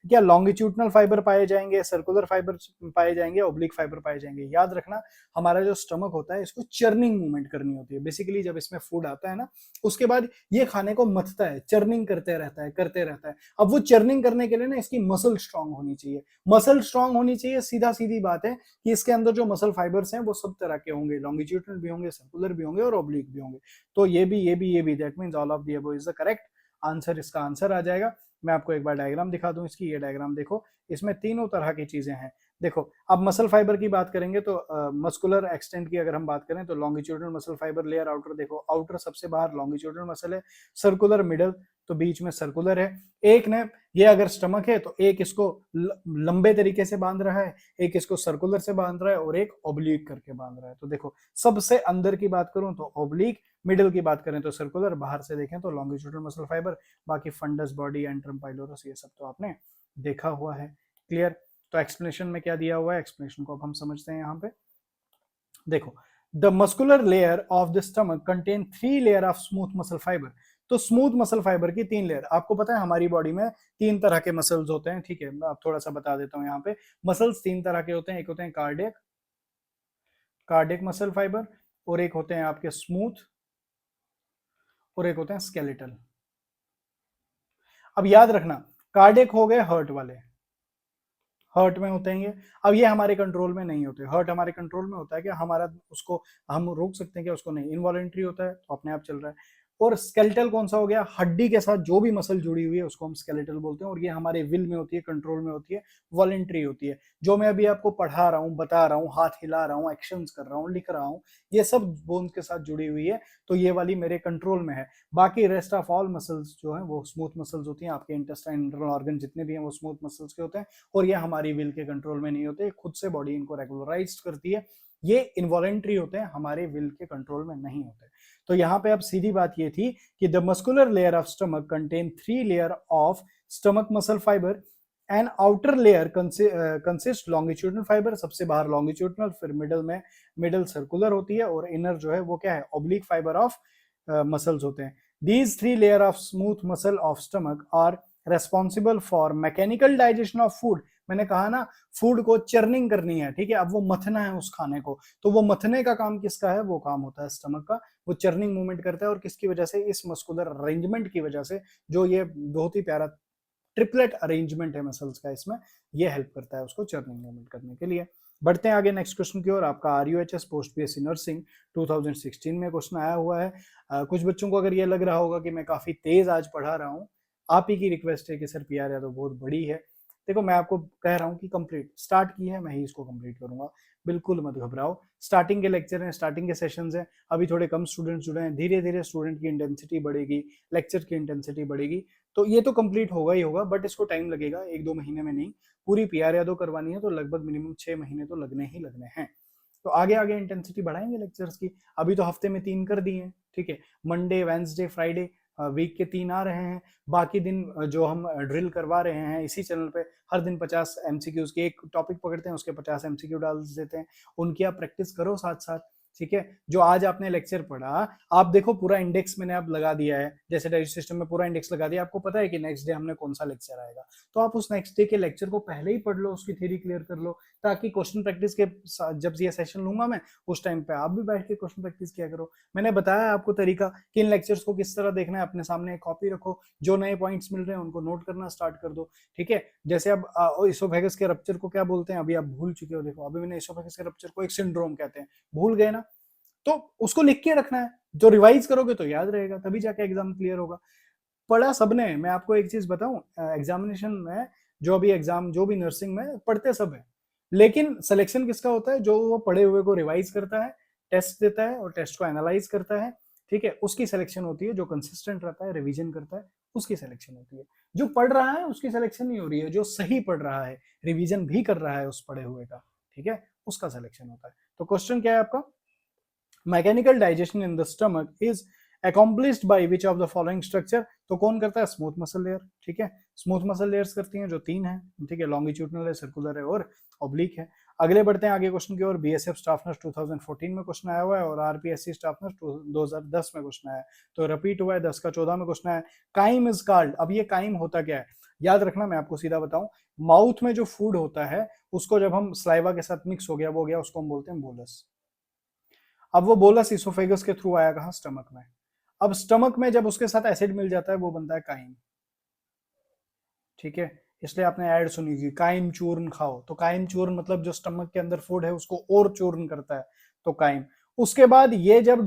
क्या लॉन्गिट्यूडनल फाइबर पाए जाएंगे, सर्कुलर फाइबर पाए जाएंगे, ओब्लिक फाइबर पाए जाएंगे। याद रखना हमारा जो स्टमक होता है इसको चर्निंग मूवमेंट करनी होती है। बेसिकली जब इसमें फूड आता है ना, उसके बाद ये खाने को मथता है, चर्निंग करते रहता है। अब वो चर्निंग करने के लिए ना इसकी मसल स्ट्रांग होनी चाहिए। मसल स्ट्रांग होनी चाहिए, सीधा सीधी बात है कि इसके अंदर जो मसल फाइबर्स हैं वो सब तरह के होंगे, लॉन्गिट्यूडनल भी होंगे, सर्कुलर भी होंगे और ओब्लिक भी होंगे। तो ये भी that means all of the above is the correct answer. इसका आंसर आ जाएगा। मैं आपको एक बार डायग्राम दिखा दूं इसकी। ये डायग्राम देखो, इसमें तीनों तरह की चीजें हैं। देखो अब मसल फाइबर की बात करेंगे तो मस्कुलर एक्सटेंट की अगर हम बात करें तो longitudinal muscle fibre layer outer, देखो आउटर सबसे बाहर लॉन्गिट्यूडनल मसल है, सर्कुलर मिडल, तो बीच में सर्कुलर है। एक ने ये अगर स्टमक है तो एक इसको लंबे तरीके से बांध रहा है, एक इसको सर्कुलर से बांध रहा है और एक ओब्लिक करके बांध रहा है। तो देखो सबसे अंदर की बात करूं तो ओब्लिक, मिडल की बात करें तो सर्कुलर, बाहर से देखें तो लॉन्गिट्यूडनल मसल फाइबर, बाकी फंडस बॉडी एंट्रम पाइलोरस ये सब तो आपने देखा हुआ है। क्लियर। तो एक्सप्लेनेशन में क्या दिया हुआ है, एक्सप्लेनेशन को अब हम समझते हैं। यहाँ पे देखो, the muscular layer of the stomach contain 3 layer of smooth muscle fibre. तो स्मूथ मसल फाइबर की 3 लेयर। आपको पता है हमारी बॉडी में 3 तरह के मसल्स होते हैं, ठीक है। मैं आप थोड़ा सा बता देता हूँ यहाँ पे। मसल्स 3 तरह के होते हैं, एक होते हैं कार्डियक, कार्डियक मसल फाइबर, और एक होते हैं आपके स्मूथ, और एक होते हैं स्केलेटल। अब याद रखना कार्डियक हो गए हर्ट वाले, हर्ट में होते हैं ये। अब ये हमारे कंट्रोल में नहीं होते। हर्ट हमारे कंट्रोल में होता है कि हमारा उसको हम रोक सकते हैं कि उसको नहीं, इनवॉलेंट्री होता है तो अपने आप चल रहा है। और स्केलेटल कौन सा हो गया, हड्डी के साथ जो भी मसल जुड़ी हुई है उसको हम स्केलेटल बोलते हैं, और ये हमारे विल में होती है, कंट्रोल में होती है, वॉलेंट्री होती है। जो मैं अभी आपको पढ़ा रहा हूँ, बता रहा हूँ, हाथ हिला रहा हूँ, एक्शंस कर रहा हूँ, लिख रहा हूँ, ये सब बोन्स के साथ जुड़ी हुई है, तो ये वाली मेरे कंट्रोल में है। बाकी रेस्ट ऑफ ऑल मसल्स जो है वो स्मूथ मसल्स होती हैं। आपके इंटेस्टाइन, इंटरनल ऑर्गन जितने भी हैं वो स्मूथ मसल्स के होते हैं, और ये हमारी विल के कंट्रोल में नहीं होते, खुद से बॉडी इनको रेगुलराइज करती है। ये इनवॉलेंट्री होते हैं, हमारे विल के कंट्रोल में नहीं होते। तो यहाँ पे अब सीधी बात ये थी कि the muscular layer of stomach contain 3 layer of stomach muscle fibre and outer layer consist longitudinal fibre, सबसे बाहर लॉन्गिट्यूडनल, फिर मिडल में मिडल सर्कुलर होती है, और इनर जो है वो क्या है, ओब्लिक फाइबर ऑफ मसल्स होते हैं। These 3 layer of smooth muscle of stomach are responsible for mechanical digestion of food. मैंने कहा ना फूड को चर्निंग करनी है, ठीक है। अब वो मथना है उस खाने को, तो वो मथने का काम किसका है, वो काम होता है स्टमक का। वो चर्निंग मूवमेंट करता है, और किसकी वजह से, इस मस्कुलर अरेंजमेंट की वजह से, जो ये बहुत ही प्यारा ट्रिपलेट अरेंजमेंट है मसल्स का, इसमें ये हेल्प करता है उसको चर्निंग मूवमेंट करने के लिए। बढ़ते हैं आगे नेक्स्ट क्वेश्चन की ओर। आपका आरयूएचएस पोस्ट बीएससी नर्सिंग 2016 में क्वेश्चन आया हुआ है। कुछ बच्चों को अगर ये लग रहा होगा कि मैं काफी तेज आज पढ़ा रहा हूँ, आप ही की रिक्वेस्ट है कि सर पीआर यादव बहुत बड़ी है। देखो मैं आपको कह रहा हूँ कि कंप्लीट स्टार्ट की है, मैं ही इसको कंप्लीट करूंगा, बिल्कुल मत घबराओ। स्टार्टिंग के लेक्चर हैं, स्टार्टिंग के सेशंस हैं, अभी थोड़े कम स्टूडेंट जुड़े हैं, धीरे धीरे स्टूडेंट की इंटेंसिटी बढ़ेगी, लेक्चर की इंटेंसिटी बढ़ेगी, तो ये तो कंप्लीट होगा ही होगा, बट इसको टाइम लगेगा, 1-2 महीने में नहीं। पूरी पीआर यादव करवानी है तो लगभग मिनिमम 6 महीने तो लगने ही लगने हैं। तो आगे आगे इंटेंसिटी बढ़ाएंगे लेक्चर्स की। अभी तो हफ्ते में 3 कर दिए हैं, ठीक है। मंडे, वेंसडे, फ्राइडे, वीक के 3 आ रहे हैं। बाकी दिन जो हम ड्रिल करवा रहे हैं इसी चैनल पे, हर दिन 50 एमसीक्यूज के, एक टॉपिक पकड़ते हैं उसके 50 एमसीक्यू डाल देते हैं, उनकी आप प्रैक्टिस करो साथ साथ, ठीक है। जो आज आपने लेक्चर पढ़ा, आप देखो पूरा इंडेक्स मैंने आप लगा दिया है, जैसे डाइजेस्ट सिस्टम में पूरा इंडेक्स लगा दिया, आपको पता है कि नेक्स्ट डे हमने कौन सा लेक्चर आएगा, तो आप उस नेक्स्ट डे के लेक्चर को पहले ही पढ़ लो, उसकी थ्योरी क्लियर कर लो, ताकि क्वेश्चन प्रैक्टिस के जब ये सेशन लूंगा मैं, उस टाइम पे आप भी बैठ के क्वेश्चन प्रैक्टिस किया करो। मैंने बताया आपको तरीका कि इन लेक्चर्स को किस तरह देखना है, अपने सामने एक कॉपी रखो, जो नए पॉइंट्स मिल रहे हैं उनको नोट करना स्टार्ट कर दो, ठीक है। जैसे अब इसोफेगस के रप्चर को क्या बोलते हैं, अभी आप भूल चुके हो, देखो अभी मैंने इसोफेगस के रप्चर को एक सिंड्रोम कहते हैं, भूल गए ना, तो उसको लिख के रखना है, जो रिवाइज करोगे तो याद रहेगा, तभी जाके एग्जाम क्लियर होगा। पढ़ा सबने, मैं आपको एक चीज बताऊं, एग्जामिनेशन में जो भी एग्जाम, जो भी नर्सिंग में पढ़ते सब है, लेकिन सिलेक्शन किसका होता है, जो वो पढ़े हुए को रिवाइज करता है, टेस्ट देता है और टेस्ट को एनालाइज करता है, ठीक है, उसकी सिलेक्शन होती है। जो कंसिस्टेंट रहता है, रिवीजन करता है, उसकी सिलेक्शन होती है। जो पढ़ रहा है उसकी सिलेक्शन नहीं हो रही है, जो सही पढ़ रहा है, रिवीजन भी कर रहा है उस पढ़े हुए का, ठीक है, उसका सिलेक्शन होता है। तो क्वेश्चन क्या है आपका, mechanical digestion in the stomach is accomplished by which of the following structure। तो कौन करता है? स्मूथ मसल लेयर, ठीक है। स्मूथ मसल लेयर्स करती हैं जो 3 है, ठीक है, लॉन्गिट्यूडनल है, सर्कुलर है और ऑब्लिक है। अगले बढ़ते हैं आगे क्वेश्चन की ओर। बीएसएफ स्टाफ नर्स 2014 में क्वेश्चन आया हुआ है और आरपीएससी स्टाफ नर्स 2010 में क्वेश्चन आया है, तो रिपीट हुआ है, 10 का 14 में क्वेश्चन आया है। काइम इज कॉल्ड, अब ये काइम होता क्या है याद रखना, मैं आपको सीधा बताऊं, माउथ में जो फूड होता है उसको जब हम स्लाइवा के साथ मिक्स हो गया उसको हम बोलते हैं बोलस। अब वो बोलस इसोफेगस के थ्रू आया कहां? स्टमक में। अब स्टमक में जब उसके साथ एसिड मिल जाता है वो बनता है काइम, ठीक है। इसलिए आपने ऐड सुनी होगी काइम चूर्ण खाओ, तो काइम चूर्ण मतलब जो स्टमक के अंदर फूड है उसको और चूर्ण करता है, तो काइम। उसके बाद ये जब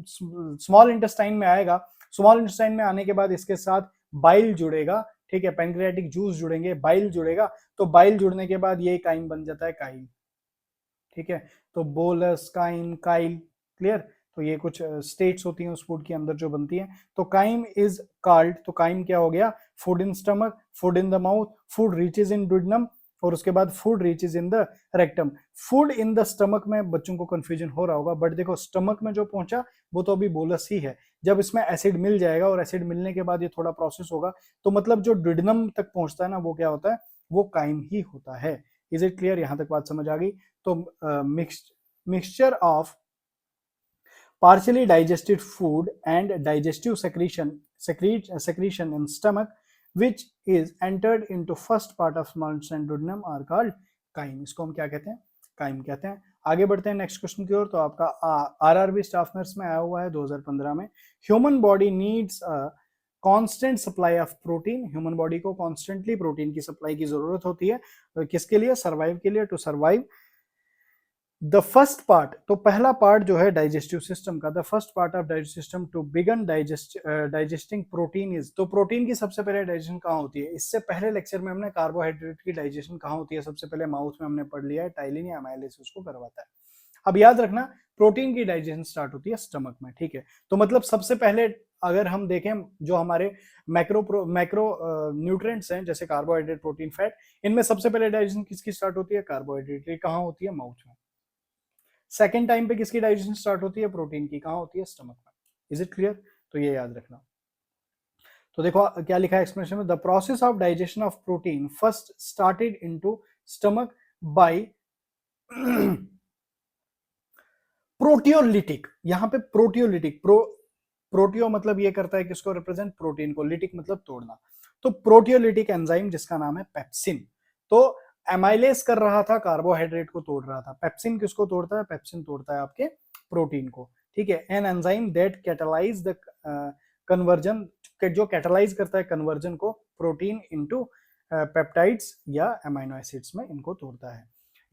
स्मॉल इंटेस्टाइन में आएगा, स्मॉल इंटेस्टाइन में आने के बाद इसके साथ बाइल जुड़ेगा, ठीक है, पैनक्रियाटिक जूस जुड़ेंगे, बाइल जुड़ेगा, तो बाइल जुड़ने के बाद ये काइम बन जाता है काइल, ठीक है। तो बोलस, काइम, काइल, क्लियर। तो ये कुछ स्टेट्स होती हैं उस फूड के अंदर जो बनती हैं। तो काइम इज कॉल्ड, तो काइम क्या हो गया? Food in stomach, food in the mouth, food reaches in duodenum और उसके बाद food reaches in the rectum. Food in the stomach में बच्चों को कंफ्यूजन हो रहा होगा, बट देखो स्टमक में जो पहुंचा वो तो अभी बोलस ही है। जब इसमें एसिड मिल जाएगा और एसिड मिलने के बाद ये थोड़ा प्रोसेस होगा, तो मतलब जो डुडनम तक पहुंचता है ना वो क्या होता है? वो काइम ही होता है। Is it clear? यहां तक बात समझ आ गई? तो mixture of partially digested food and digestive secretion in stomach which is entered into first part of small intestine duodenum are called chyme। इसको हम क्या कहते हैं? काइम कहते हैं। आगे बढ़ते हैं नेक्स्ट क्वेश्चन की ओर। तो आपका आरआरबी स्टाफ नर्स में आया हुआ है 2015 में। Human body needs constant supply of protein, human body को कॉन्स्टेंटली प्रोटीन की सप्लाई की जरूरत होती है, किसके लिए? सर्वाइव के लिए, to survive. The first part, तो पहला पार्ट जो है डाइजेस्टिव सिस्टम का, the first part of digestive system to begin digesting protein is, तो प्रोटीन की सबसे पहले डाइजेशन कहाँ होती है? इससे पहले लेक्चर में हमने कार्बोहाइड्रेट की डाइजेशन कहाँ होती है सबसे पहले? माउथ में हमने पढ़ लिया है, टाइलिन या अमाइलेज उसको करवाता है। अब याद रखना प्रोटीन की डाइजेशन स्टार्ट होती है स्टमक में, ठीक है। तो मतलब सबसे पहले अगर हम देखें जो हमारे मैक्रो न्यूट्रिएंट्स हैं जैसे कार्बोहाइड्रेट, प्रोटीन, फैट, इनमें सबसे पहले डाइजेशन किसकी स्टार्ट होती है? कार्बोहाइड्रेट की। कहाँ होती है? माउथ में। सेकेंड टाइम पे किसकी डाइजेशन स्टार्ट होती है? प्रोटीन की। कहाँ होती है? स्टमक में। Is it clear? तो ये याद रखना। तो देखो क्या लिखा है एक्सप्लेनेशन में, the process of digestion of protein first started into stomach by proteolytic. यहाँ पे प्रोटियोलिटिक, प्रोटियो मतलब ये करता है किसको रिप्रेजेंट? प्रोटीन को। लिटिक मतलब तोड़ना। तो प्रोटियोलिटिक एंजाइम जिसका नाम है पेप्सिन, तो एमाइलेज कर रहा था, कार्बोहाइड्रेट को तोड़ रहा था। पेप्सिन किसको तोड़ता है? पेप्सिन तोड़ता है आपके प्रोटीन को, ठीक है। An enzyme that catalyse the conversion, जो कैटलाइज करता है कन्वर्जन को प्रोटीन इनटू पेप्टाइड्स या अमीनो एसिड्स में, इनको तोड़ता है।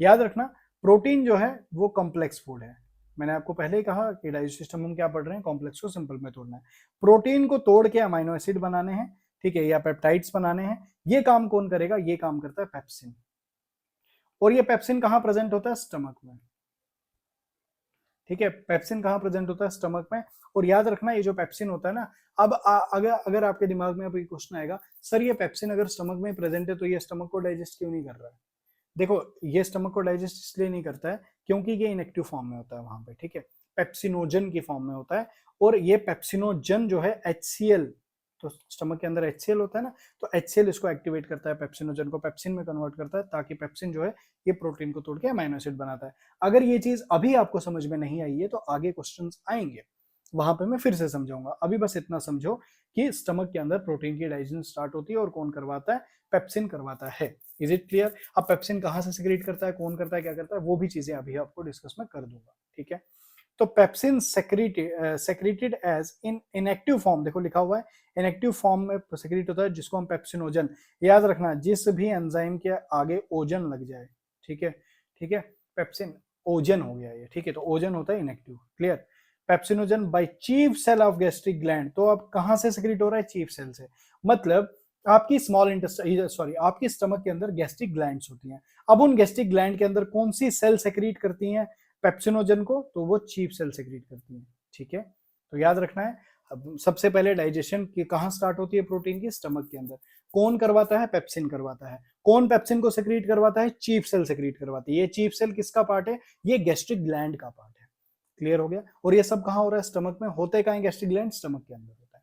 याद रखना प्रोटीन जो है वो कॉम्प्लेक्स फूड है। मैंने आपको पहले ही कहा कि डाइजेस्टिव सिस्टम में क्या पढ़ रहे हैं? कॉम्प्लेक्स को सिंपल में तोड़ना है। प्रोटीन को तोड़ के अमीनो एसिड बनाने हैं, ठीक है, या पेप्टाइड्स बनाने हैं। ये काम कौन करेगा? ये काम करता है पेप्सिन। और ये पेप्सिन कहां प्रेजेंट होता है? स्टमक में, ठीक है। पेप्सिन कहां प्रेजेंट होता है? स्टमक में। और याद रखना ये जो पेप्सिन होता है ना, अब अगर आपके दिमाग में अभी क्वेश्चन आएगा, सर ये पेप्सिन अगर स्टमक में प्रेजेंट है तो ये स्टमक को डाइजेस्ट क्यों नहीं कर रहा है? देखो ये स्टमक को डाइजेस्ट इसलिए नहीं करता है क्योंकि ये इनएक्टिव फॉर्म में होता है वहां पे, ठीक है, पेप्सिनोजन की फॉर्म में होता है। और ये पेप्सिनोजन जो है HCl, तो स्टमक के अंदर HCl होता है ना, तो HCl इसको एक्टिवेट करता है, पेप्सिनोजन को पेप्सिन में कन्वर्ट करता है, ताकि पेप्सिन जो है ये प्रोटीन को तोड़ के अमीनो एसिड बनाता है। अगर ये चीज अभी आपको समझ में नहीं आई है तो आगे क्वेश्चन आएंगे, वहां पे मैं फिर से समझाऊंगा। अभी बस इतना समझो कि स्टमक के अंदर प्रोटीन की डाइजेशन स्टार्ट होती है और कौन करवाता है? पेप्सिन करवाता है। Is it clear? अब पेप्सिन कहां से सिक्रेट करता है, कौन करता है, क्या करता है, वो भी चीजें अभी आपको डिस्कस में कर दूंगा, ठीक है। तो pepsin secreted as in inactive form, देखो लिखा हुआ है इनएक्टिव फॉर्म में सेक्रेट होता है, जिसको हम पेप्सिनोजन, याद रखना जिस भी एंजाइम के आगे ओजन लग जाए, ठीक है, ठीक है, पेप्सिन ओजन हो गया ये, ठीक है, तो ओजन होता है inactive, clear. Pepsinogen by chief cell of gastric gland, तो अब कहां से सेक्रेट हो रहा है? चीफ सेल से। मतलब आपकी स्मॉल इंटेस्टाइन, सॉरी आपकी स्टमक के अंदर गैस्ट्रिक ग्लैंड्स होती हैं। अब उन गैस्ट्रिक ग्लैंड के अंदर कौन सी सेल सेक्रेट करती हैं पेप्सिनोजन को? तो वो चीफ सेल सेक्रेट करती हैं, ठीक है। तो याद रखना है अब सबसे पहले डाइजेशन की कहां स्टार्ट होती है प्रोटीन की? स्टमक के अंदर। कौन करवाता है? पेप्सिन करवाता है। कौन पेप्सिन को सेक्रेट करवाता है? चीफ सेल सेक्रेट करवाती है। ये चीफ सेल किसका पार्ट है? ये गैस्ट्रिक ग्लैंड का पार्ट है। क्लियर हो गया? और ये सब कहां हो रहा है? स्टमक में। होते कहां गैस्ट्रिक ग्लैंड? स्टमक के अंदर होता है,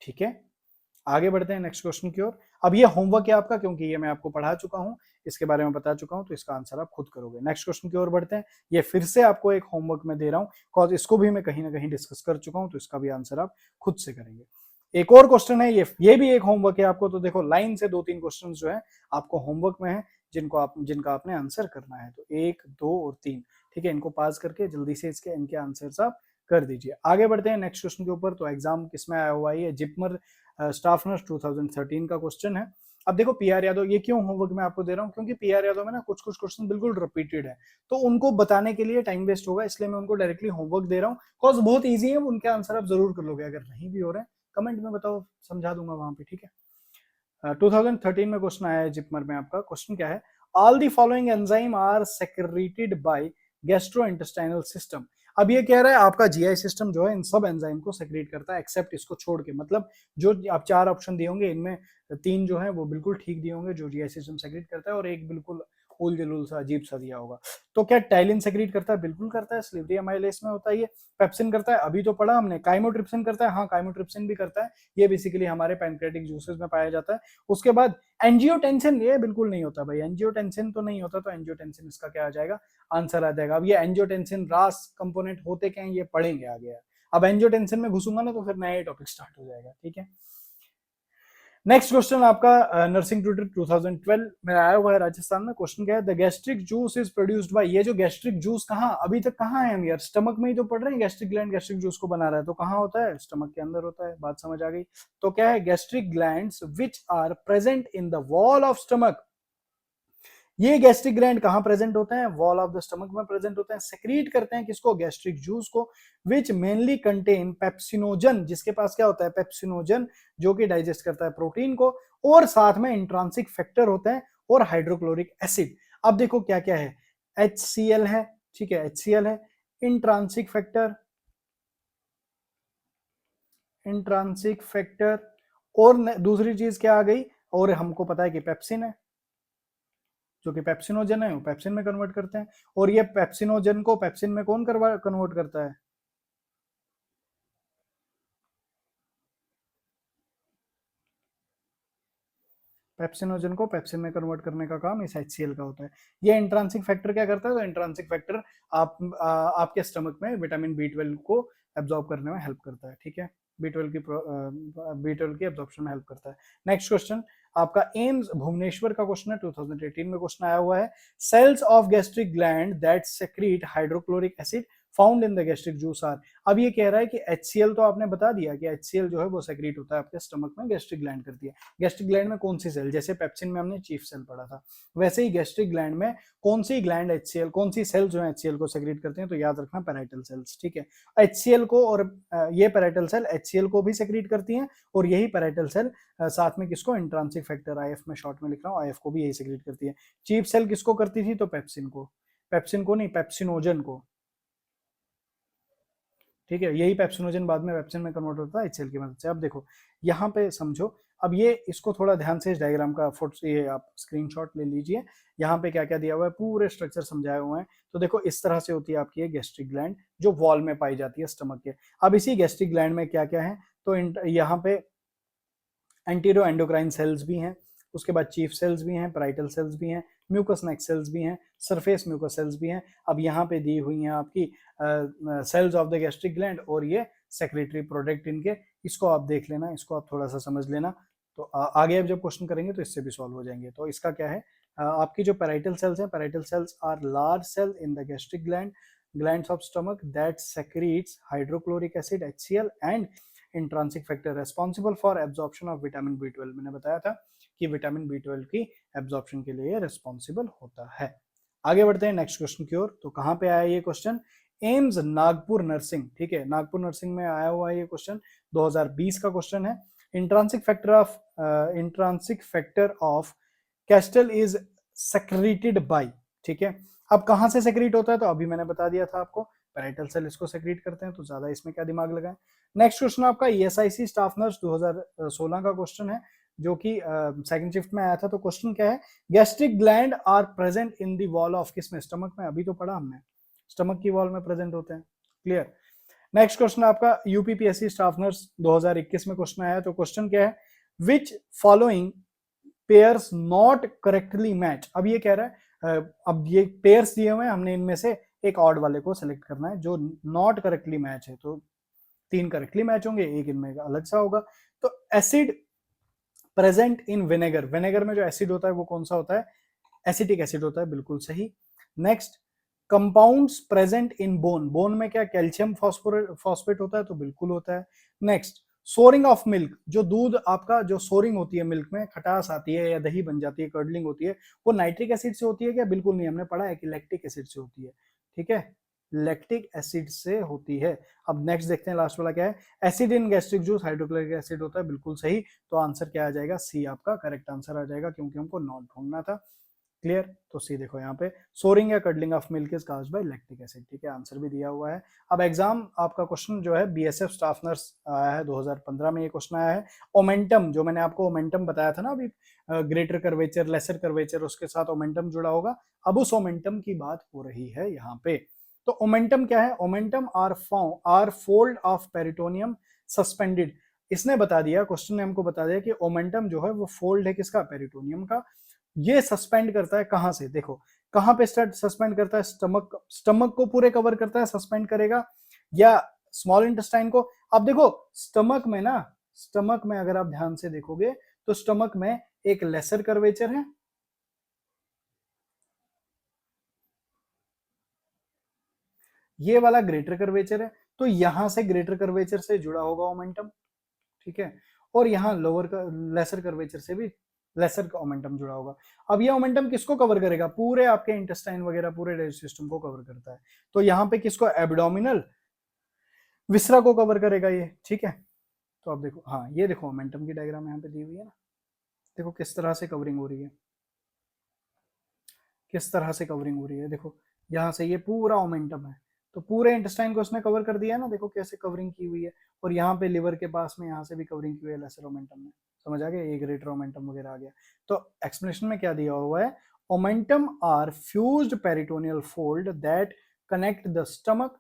ठीक है। आगे बढ़ते हैं नेक्स्ट क्वेश्चन की ओर। अब ये होमवर्क है आपका, क्योंकि ये मैं आपको पढ़ा चुका हूं, इसके बारे में बता चुका हूं, तो इसका आंसर आप खुद करोगे। नेक्स्ट क्वेश्चन की ओर बढ़ते हैं। ये फिर से आपको एक होमवर्क में दे रहा हूं, बिकॉज इसको भी मैं कहीं ना कहीं डिस्कस कर चुका हूं, तो इसका भी आंसर आप खुद से करेंगे। एक और क्वेश्चन है, ये भी एक होमवर्क है आपको। तो देखो लाइन से 2-3 क्वेश्चन जो है आपको होमवर्क में है, जिनका आपने आंसर करना है। तो 1, 2 और 3, ठीक है, इनको पास करके जल्दी से इनके आंसर आप कर दीजिए। आगे बढ़ते हैं नेक्स्ट क्वेश्चन के ऊपर। तो एग्जाम किसमें आया हुआ है? ये जिपमर स्टाफ नर्स 2013 का क्वेश्चन है। अब देखो पीआर यादव, ये क्यों होमवर्क मैं आपको दे रहा हूँ, क्योंकि पीआर यादव में ना कुछ कुछ क्वेश्चन बिल्कुल रिपीटेड है, तो उनको बताने के लिए टाइम वेस्ट होगा, इसलिए मैं उनको डायरेक्टली होमवर्क दे रहा हूँ। कॉज बहुत ईजी है, उनके आंसर आप जरूर कर लोगे। अगर नहीं भी हो रहे हैं कमेंट में बताओ, समझा दूंगा वहां पे, ठीक है। 2013 में क्वेश्चन आया है जिपमर में। आपका क्वेश्चन क्या है? All the following enzyme are secreted by gastrointestinal system. अब ये कह रहा है आपका जीआई सिस्टम जो है इन सब एंजाइम को सेक्रेट करता है, एक्सेप्ट इसको छोड़ के। मतलब जो आप 4 ऑप्शन दिए होंगे, इनमें 3 जो है वो बिल्कुल ठीक दिए होंगे, जो जीआई सिस्टम सेक्रेट करता है, और एक बिल्कुल उल जलूल सा अजीब सा दिया होगा। तो क्या टाइलिन सेक्रेट करता है? बिल्कुल करता है। स्लीवरी अमाइलेज में होता है ये। पेप्सिन करता है, अभी तो पढ़ा हमने। काइमोट्रिप्सिन करता है, हाँ काइमोट्रिप्सिन भी करता है, ये बेसिकली हमारे पैनक्रेटिक जूसेस में पाया जाता है। उसके बाद एंजियोटेंसिन, ये बिल्कुल नहीं होता भाई, एंजियोटेंसिन तो नहीं होता, तो एंजियोटेंसिन इसका क्या आ जाएगा? आंसर आ जाएगा। अब ये एंजियोटेंसिन रास कंपोनेंट होते क्या है ये पढ़ेंगे आगे। अब एंजियोटेंसिन में घुसूंगा ना तो फिर नया टॉपिक स्टार्ट हो जाएगा, ठीक है। नेक्स्ट क्वेश्चन आपका नर्सिंग ट्यूटर 2012 में आया हुआ है, राजस्थान में। क्वेश्चन क्या है? The gastric juice is produced by. ये जो गैस्ट्रिक जूस कहाँ, अभी तक कहाँ है हम यार? स्टमक में ही तो पढ़ रहे हैं। गैस्ट्रिक ग्लैंड गैस्ट्रिक जूस को बना रहा है, तो कहाँ होता है? स्टमक के अंदर होता है। बात समझ आ गई? तो क्या है? Gastric glands which are present in the wall of stomach. ये गैस्ट्रिक ग्लैंड कहां प्रेजेंट होते हैं? वॉल ऑफ द स्टमक में प्रेजेंट होते हैं। सेक्रीट करते हैं किसको? गैस्ट्रिक जूस को। विच मेनली कंटेन पेप्सिनोजन, जिसके पास क्या होता है? पेप्सिनोजन, जो कि डाइजेस्ट करता है प्रोटीन को, और साथ में इंट्रांसिक फैक्टर होते हैं और हाइड्रोक्लोरिक एसिड। अब देखो क्या क्या है। HCl है, ठीक है, HCl है, इंट्रांसिक फैक्टर, इंट्रांसिक फैक्टर, और दूसरी चीज क्या आ गई? और हमको पता है कि पेप्सिन है, जो कि पेप्सिनोजन है, वो पेप्सिन में कन्वर्ट करते हैं। और ये पेप्सिनोजन को पेप्सिन में कौन कन्वर्ट करता है? पेप्सिनोजन को पेप्सिन में कन्वर्ट करने का काम इस HCl का होता है। ये इंट्रांसिक फैक्टर क्या करता है? तो इंट्रांसिक फैक्टर आपके स्टमक में विटामिन B12 को एब्जॉर्ब करने में हेल्प करता है, ठीक है। B12 की एब्जॉर्प्शन में हेल्प करता है। नेक्स्ट क्वेश्चन आपका एम्स भुवनेश्वर का क्वेश्चन है, 2018 में क्वेश्चन आया हुआ है। Cells of gastric gland that secrete hydrochloric acid found in the gastric juice are. अब ये कह रहा है कि HCl तो आपने बता दिया कि HCl जो है वो सेक्रीट होता है आपके स्टमक में, गैस्ट्रिक ग्लैंड करती है। गैस्ट्रिक ग्लैंड में कौन सी सेल? जैसे पेप्सिन में हमने चीफ सेल पढ़ा था, वैसे ही गैस्ट्रिक ग्लैंड में कौन सी ग्लैंड HCl, कौन सी सेल जो है HCl को सेक्रेट करते हैं? तो याद रखना पैराइटल सेल्स, ठीक है। HCl को, और ये पैराइटल सेल HCl को भी सेक्रेट करती हैं, और यही पैराइटल सेल साथ में किसको? इंट्रांसिक फैक्टर, IF में शॉर्ट में लिख रहा हूँ, IF को भी यही सेक्रेट करती है। चीफ सेल किसको करती थी? तो पेप्सिन को। पेप्सिन को नहीं, पेप्सिनोजन को, ठीक है। यही पेप्सिनोजन बाद में पेप्सिन में कन्वर्ट होता है HCl की मदद से। अब देखो यहाँ पे समझो, अब ये इसको थोड़ा ध्यान से इस डायग्राम का फोटो, ये आप स्क्रीनशॉट ले लीजिए। यहाँ पे क्या क्या दिया हुआ है, पूरे स्ट्रक्चर समझाए हुए हैं। तो देखो इस तरह से होती है आपकी ये गैस्ट्रिक ग्लैंड, जो वॉल में पाई जाती है स्टमक के। अब इसी गैस्ट्रिक ग्लैंड में क्या क्या है? तो यहाँ पे एंटीरो एंडोक्राइन सेल्स भी हैं, उसके बाद चीफ सेल्स भी हैं, पैराइटल सेल्स भी हैं, म्यूकस नेक सेल्स भी हैं, सरफेस म्यूकस सेल्स भी हैं। अब यहाँ पे दी हुई हैं आपकी cells of the gastric gland, और ये सेक्रेटरी प्रोडक्ट इनके। इसको आप देख लेना, इसको आप थोड़ा सा समझ लेना, तो आगे अब जब क्वेश्चन करेंगे तो इससे भी सॉल्व हो जाएंगे। तो इसका क्या है, आपकी जो पैराइटल सेल्स हैं, parietal cells are large cell in the gastric gland, glands of stomach that secretes hydrochloric acid HCl and intrinsic factor responsible for absorption of vitamin B12। मैंने बताया था कि विटामिन B12 की एब्जॉर्प्शन के लिए रेस्पॉन्सिबल होता है। आगे बढ़ते हैं नेक्स्ट क्वेश्चन की ओर। तो कहां पे आया ये क्वेश्चन? एम्स नागपुर नर्सिंग, ठीक है, नागपुर नर्सिंग में आया हुआ है ये क्वेश्चन, 2020 का क्वेश्चन है। Intrinsic factor of Castle is secreted by, ठीक है। अब कहां से सेक्रेट होता है? तो अभी मैंने बता दिया था आपको, पैराइटल सेल इसको सेक्रेट करते हैं, तो ज्यादा इसमें क्या दिमाग लगाएं। नेक्स्ट क्वेश्चन आपका ESIC स्टाफ नर्स 2016 का क्वेश्चन है, जो कि सेकंड शिफ्ट में आया था। तो क्वेश्चन क्या है? Gastric gland are present in the wall of, किसमें? स्टमक में। अभी तो पढ़ा हमने, स्टमक की वॉल में प्रेजेंट होते हैं, क्लियर। नेक्स्ट क्वेश्चन आपका UPPSC स्टाफ नर्स 2021 में क्वेश्चन आया है। तो क्वेश्चन क्या है? Which following pairs not correctly match. अब ये कह रहा है अब ये पेयर्स दिए हुए हैं, हमने इनमें से एक ऑड वाले को सिलेक्ट करना है जो नॉट करेक्टली मैच है। तो 3 करेक्टली मैच होंगे, एक इनमें अलग सा होगा। तो acid present in vinegar, vinegar में जो एसिड होता है वो कौन सा होता है? एसिटिक एसिड होता है, बिल्कुल सही। Next, compounds present in bone, bone में क्या कैल्शियम फॉस्फेट होता है? तो बिल्कुल होता है। नेक्स्ट, सोरिंग ऑफ मिल्क, जो दूध आपका जो सोरिंग होती है मिल्क में, खटास आती है या दही बन जाती है, कर्डलिंग होती है, वो नाइट्रिक एसिड से होती है क्या? बिल्कुल नहीं, हमने पढ़ा है कि लैक्टिक एसिड से होती है। ठीक है, लैक्टिक एसिड से होती है। अब नेक्स्ट देखते हैं लास्ट वाला क्या है। Acid in gastric juice hydrochloric acid होता है, बिल्कुल सही। तो आंसर क्या आ जाएगा? सी आपका करेक्ट आंसर आ जाएगा, क्योंकि हमको नॉट ढूंढना था। क्लियर? तो सी देखो यहाँ पे, सोरिंग या cuddling of milk is caused by lactic acid. ठीक है, आंसर भी दिया हुआ है। अब एग्जाम आपका क्वेश्चन जो है बीएसएफ स्टाफ नर्स आया है 2015 में, ये क्वेश्चन आया है। ओमेंटम, जो मैंने आपको ओमेंटम बताया था ना अभी, ग्रेटर कर्वेचर लेसर कर्वेचर, उसके साथ ओमेंटम जुड़ा होगा। अब उस ओमेंटम की बात हो रही है यहाँ पे। तो ओमेंटम क्या है? Omentum are fold of peritoneum suspended. इसने बता दिया, क्वेश्चन ने हमको बता दिया कि ओमेंटम जो है वो फोल्ड है किसका? पेरिटोनियम का। ये सस्पेंड करता है कहां से? देखो, कहां पे सस्पेंड करता है? स्टमक, स्टमक को पूरे कवर करता है, सस्पेंड करेगा, या स्मॉल इंटेस्टाइन को? अब देखो, स्टमक में ना, स्टमक में अगर आप ध्यान से देखोगे तो स्टमक में एक लेसर कर्वेचर है, ये वाला ग्रेटर कर्वेचर है। तो यहां से ग्रेटर कर्वेचर से जुड़ा होगा मोमेंटम, ठीक है, और यहाँ लोअर का लेसर कर्वेचर से भी लेसर का मोमेंटम जुड़ा होगा। अब ये मोमेंटम किसको कवर करेगा? पूरे आपके इंटेस्टाइन वगैरह पूरे डाइजेस्टिव सिस्टम को कवर करता है। तो यहाँ पे किसको? एब्डोमिनल विसरा को कवर करेगा ये। ठीक है, तो अब देखो, हाँ ये देखो मोमेंटम की डायग्राम यहाँ पे दी हुई है ना, देखो किस तरह से कवरिंग हो रही है, किस तरह से कवरिंग हो रही है। देखो यहाँ से ये पूरा मोमेंटम है, तो पूरे इंटेस्टाइन को उसने कवर कर दिया ना, देखो कैसे कवरिंग की हुई है। और यहाँ पे लिवर के पास में यहाँ से भी कवरिंग की हुई है लेसर मोमेंटम में। समझ आ गया? ये ग्रेटर मोमेंटम वगैरह आ गया। तो एक्सप्लेनेशन में क्या दिया हुआ है? Momentum are fused peritoneal fold that connect the stomach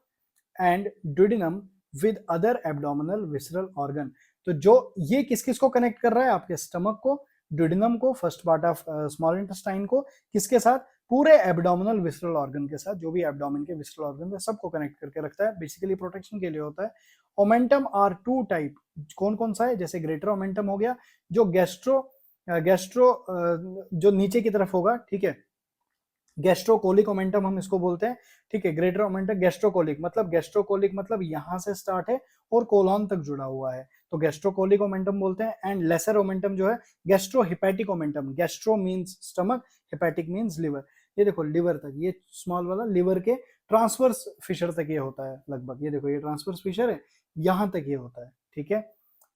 and duodenum with other abdominal visceral organ. तो जो ये किस किस को कनेक्ट कर रहा है? आपके स्टमक को, ड्यूडिनम को, first part of small intestine को, किसके साथ? पूरे एब्डोमिनल विसरल ऑर्गन के साथ, जो भी एब्डोमिन के विसरल ऑर्गन है सबको कनेक्ट करके रखता है, बेसिकली प्रोटेक्शन के लिए होता है। ओमेंटम आर टू टाइप, कौन कौन सा है? जैसे ग्रेटर ओमेंटम हो गया, जो गैस्ट्रो जो नीचे की तरफ होगा, ठीक है, गैस्ट्रोकोलिक ओमेंटम हम इसको बोलते हैं। ठीक है, ग्रेटर ओमेंटम गैस्ट्रोकोलिक, मतलब यहां से स्टार्ट है और कोलॉन तक जुड़ा हुआ है, तो गैस्ट्रोकोलिक ओमेंटम बोलते हैं। एंड लेसर ओमेंटम जो है gastro hepatic omentum, gastro means stomach, hepatic means liver. ये देखो लिवर तक, ये स्मॉल वाला लिवर के ट्रांसवर्स फिशर तक ये होता है लगभग। ये देखो ये ट्रांसवर्स फिशर है, यहां तक ये होता है। ठीक है,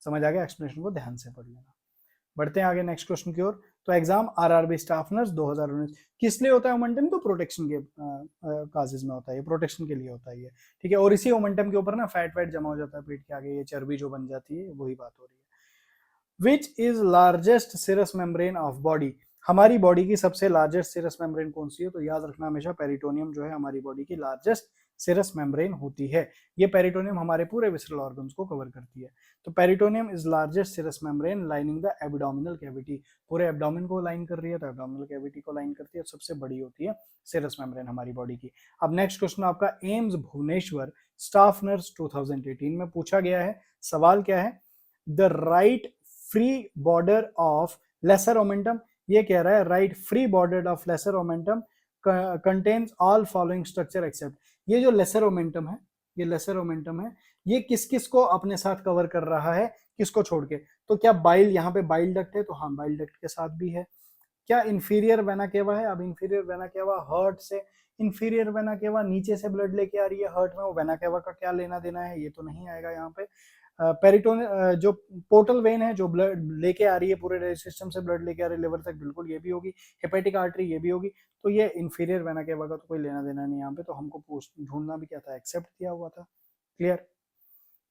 समझ आ गया? एक्सप्लेनेशन को ध्यान से पढ़ लेना। बढ़ते हैं आगे नेक्स्ट क्वेश्चन की ओर। तो एग्जाम आरआरबी स्टाफ नर्स 2019 किस लिए होता है मोमेंटम? तो प्रोटेक्शन के काजेज में होता है, ये प्रोटेक्शन के लिए होता है ये। ठीक है, और इसी मोमेंटम के ऊपर ना फैट वैट जमा हो जाता है पेट के आगे, ये चर्बी जो बन जाती है, वही बात हो रही है। Which is largest serous membrane of body? हमारी बॉडी की सबसे लार्जेस्ट सिरस मेम्ब्रेन कौन सी है? तो याद रखना हमेशा, पेरिटोनियम जो है हमारी बॉडी की लार्जेस्ट सिरस मेम्ब्रेन होती है। ये पेरिटोनियम हमारे पूरे विसरल ऑर्गन्स को कवर करती है। तो peritoneum is largest serous membrane lining the abdominal cavity, पूरे एब्डोमिन को लाइन कर रही है, तो एब्डोमिनल कैविटी को लाइन करती है, सबसे बड़ी होती है सिरस मेम्ब्रेन हमारी बॉडी की। अब नेक्स्ट क्वेश्चन आपका एम्स भुवनेश्वर स्टाफ नर्स 2018 में पूछा गया है। सवाल क्या है? The right free border of lesser omentum, ये कह रहा है right free border of lesser omentum contains all following structure except. ये जो लेसर ओमेंटम है, ये लेसर ओमेंटम है, ये किस किस को अपने साथ कवर कर रहा है, किसको छोड़ के? तो क्या बाइल, यहाँ पे बाइल डक्ट है, तो हाँ बाइल डक्ट के साथ भी है। क्या इंफीरियर वेना केवा है? अब इंफीरियर वेना केवा हर्ट से, इंफीरियर वेना केवा नीचे से ब्लड लेके आ रही है हर्ट में, वो वेना केवा का क्या लेना देना है? ये तो नहीं आएगा यहाँ पे। पेरिटोन जो पोर्टल वेन है, जो ब्लड लेके आ रही है पूरे सिस्टम से ब्लड लेके आ रही है लिवर तक, बिल्कुल ये भी होगी। हेपेटिक आर्टरी ये भी होगी। तो ये इंफीरियर वेना केवा का तो कोई लेना देना नहीं यहाँ पे, तो हमको ढूंढना भी क्या था? एक्सेप्ट दिया हुआ था। क्लियर?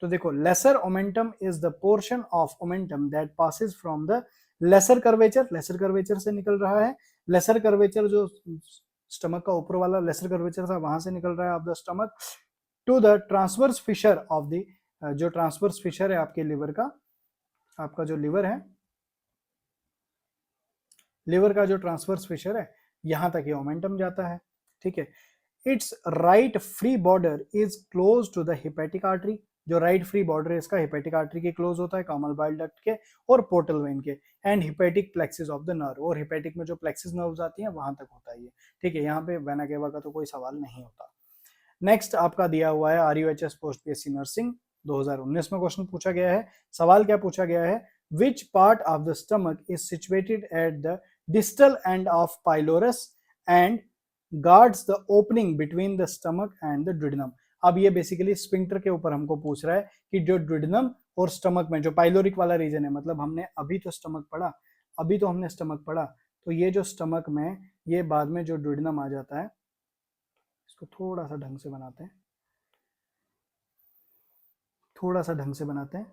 तो देखो, lesser omentum is the portion of omentum that passes from the lesser curvature, lesser curvature से निकल रहा है। लेसर कर्वेचर जो स्टमक का ऊपर वाला लेसर कर्वेचर था, वहां से निकल रहा है of the stomach to the transverse fissure of the, जो ट्रांसवर्स फिशर है आपके लिवर का, आपका जो लिवर है लिवर का जो ट्रांसवर्स फिशर है यहां तक ये ओमेंटम जाता है, ठीक है। Its right free border is close to the hepatic artery, जो राइट फ्री बॉर्डर है इसका हिपेटिक आर्टरी के क्लोज होता है, कॉमन बाइल डक्ट के और पोर्टल वेन के, and hepatic plexus of the nerve, और हिपेटिक में जो प्लेक्सिस नर्व्स आती हैं वहां तक होता है ये, ठीक है। यहाँ पे वेना केवा का तो कोई सवाल नहीं होता। नेक्स्ट आपका दिया हुआ है आरयूएचएस पोस्ट पीएससी नर्सिंग 2019 में क्वेश्चन पूछा गया है। सवाल क्या पूछा गया है, which part of the stomach is situated at the distal end of pylorus and guards the opening between the stomach and the duodenum. अब ये बेसिकली स्पिंक्टर के ऊपर हमको पूछ रहा है कि जो ड्यूडेनम और स्टमक में जो पाइलोरिक वाला रीजन है, मतलब हमने अभी तो स्टमक पढ़ा, अभी तो हमने स्टमक पढ़ा, तो ये जो स्टमक में ये बाद में जो ड्यूडेनम आ जाता है, इसको थोड़ा सा ढंग से बनाते हैं, थोड़ा सा ढंग से बनाते हैं।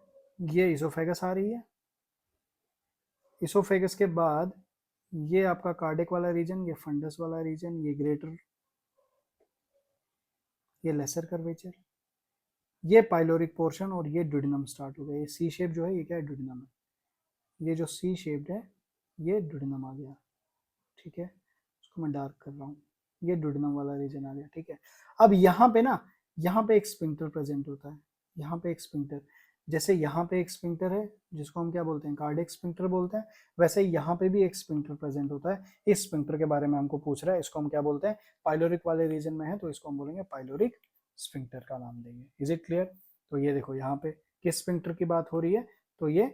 ये इसोफेगस आ रही है, इसोफेगस के बाद ये आपका कार्डिक वाला रीजन, ये फंडस वाला रीजन, ये ग्रेटर, ये लेसर कर्वेचर, ये पाइलोरिक पोर्शन और ये ड्यूडेनम स्टार्ट हो गया। ये सी शेप जो है ये क्या है, ड्यूडेनम है। ये जो सी शेप्ड है ये ड्यूडेनम आ गया, ठीक है। इसको मैं डार्क कर रहा हूँ, ये ड्यूडेनम वाला रीजन आ गया, ठीक है। अब यहाँ पे ना, यहाँ पे एक स्पिंक्टर प्रेजेंट होता है, यहाँ पे एक स्पिंक्टर, जैसे यहाँ पे एक स्पिंक्टर है जिसको हम क्या बोलते हैं, कार्डियक स्पिंक्टर बोलते हैं, वैसे यहाँ पे भी एक स्पिंक्टर प्रेजेंट होता है। इस स्पिंक्टर के बारे में हमको पूछ रहा है, इसको हम क्या बोलते हैं, पाइलोरिक वाले रीजन में है तो इसको हम बोलेंगे पाइलोरिक स्पिंक्टर का नाम देंगे। Is it clear? तो ये देखो यहाँ पे किस स्पिंक्टर की बात हो रही है, तो ये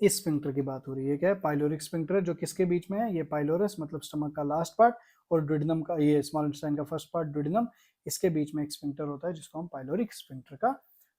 इस स्पिंक्टर की बात हो रही है। क्या है, पाइलोरिक स्पिंक्टर, जो किसके बीच में है, ये पाइलोरस मतलब स्टमक का लास्ट पार्ट और ड्यूडेनम का, ये स्मॉल इंटेस्टाइन का फर्स्ट पार्ट ड्यूडेनम, इसके बीच में एक स्पिंक्टर होता है जिसको हम पाइलोरिक स्पिंक्टर का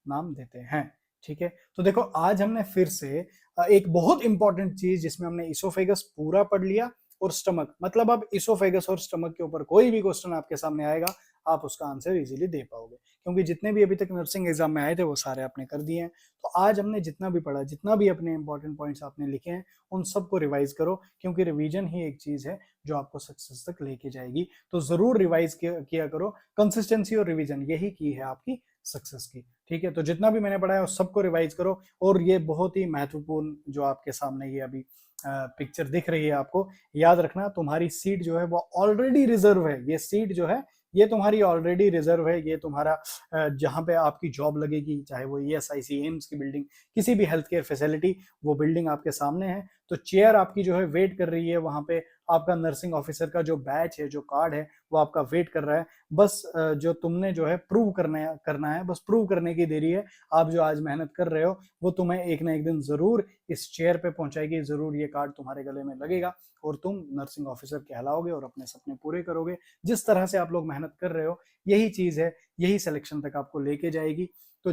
नाम देते हैं, ठीक है। तो देखो आज हमने फिर से एक बहुत इंपॉर्टेंट चीज जिसमें हमने इसोफेगस पूरा पढ़ लिया और स्टमक, मतलब अब इसोफेगस और स्टमक के ऊपर कोई भी क्वेश्चन आपके सामने आएगा आप उसका आंसर इजीली दे पाओगे, क्योंकि जितने भी अभी तक नर्सिंग एग्जाम में आए थे वो सारे आपने कर दिए हैं। तो आज हमने जितना भी पढ़ा, जितना भी अपने इंपॉर्टेंट पॉइंट्स आपने लिखे हैं उन सबको रिवाइज करो, क्योंकि रिवीजन ही एक चीज है जो आपको सक्सेस तक लेके जाएगी। तो जरूर रिवाइज किया करो, कंसिस्टेंसी और रिवीजन यही की है आपकी सक्सेस की, ठीक है। तो जितना भी मैंने पढ़ा है उस सबको रिवाइज करो। और ये बहुत ही महत्वपूर्ण जो आपके सामने ये अभी पिक्चर दिख रही है, आपको याद रखना तुम्हारी सीट जो है वो ऑलरेडी रिजर्व है। ये सीट जो है ये तुम्हारी ऑलरेडी रिजर्व है, ये तुम्हारा जहां पे आपकी जॉब लगेगी, चाहे वो ESIC एम्स की बिल्डिंग, किसी भी हेल्थ केयर फैसिलिटी, वो बिल्डिंग आपके सामने है। तो चेयर आपकी जो है वेट कर रही है वहां पे, आपका नर्सिंग ऑफिसर का जो बैच है, जो कार्ड है, वो आपका वेट कर रहा है। बस जो तुमने जो है प्रूव करना है, बस प्रूव करने की देरी है। आप जो आज मेहनत कर रहे हो वो तुम्हें एक ना एक दिन जरूर इस चेयर पे पहुंचाएगी, जरूर ये कार्ड तुम्हारे गले में लगेगा और तुम नर्सिंग ऑफिसर कहलाओगे और अपने सपने पूरे करोगे। जिस तरह से आप लोग मेहनत कर रहे हो यही चीज है, यही सिलेक्शन तक आपको लेके जाएगी। तो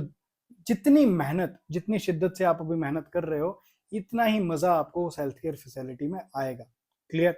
जितनी मेहनत, जितनी शिद्दत से आप अभी मेहनत कर रहे हो, इतना ही मजा आपको उस हेल्थ केयर फैसिलिटी में आएगा। क्लियर?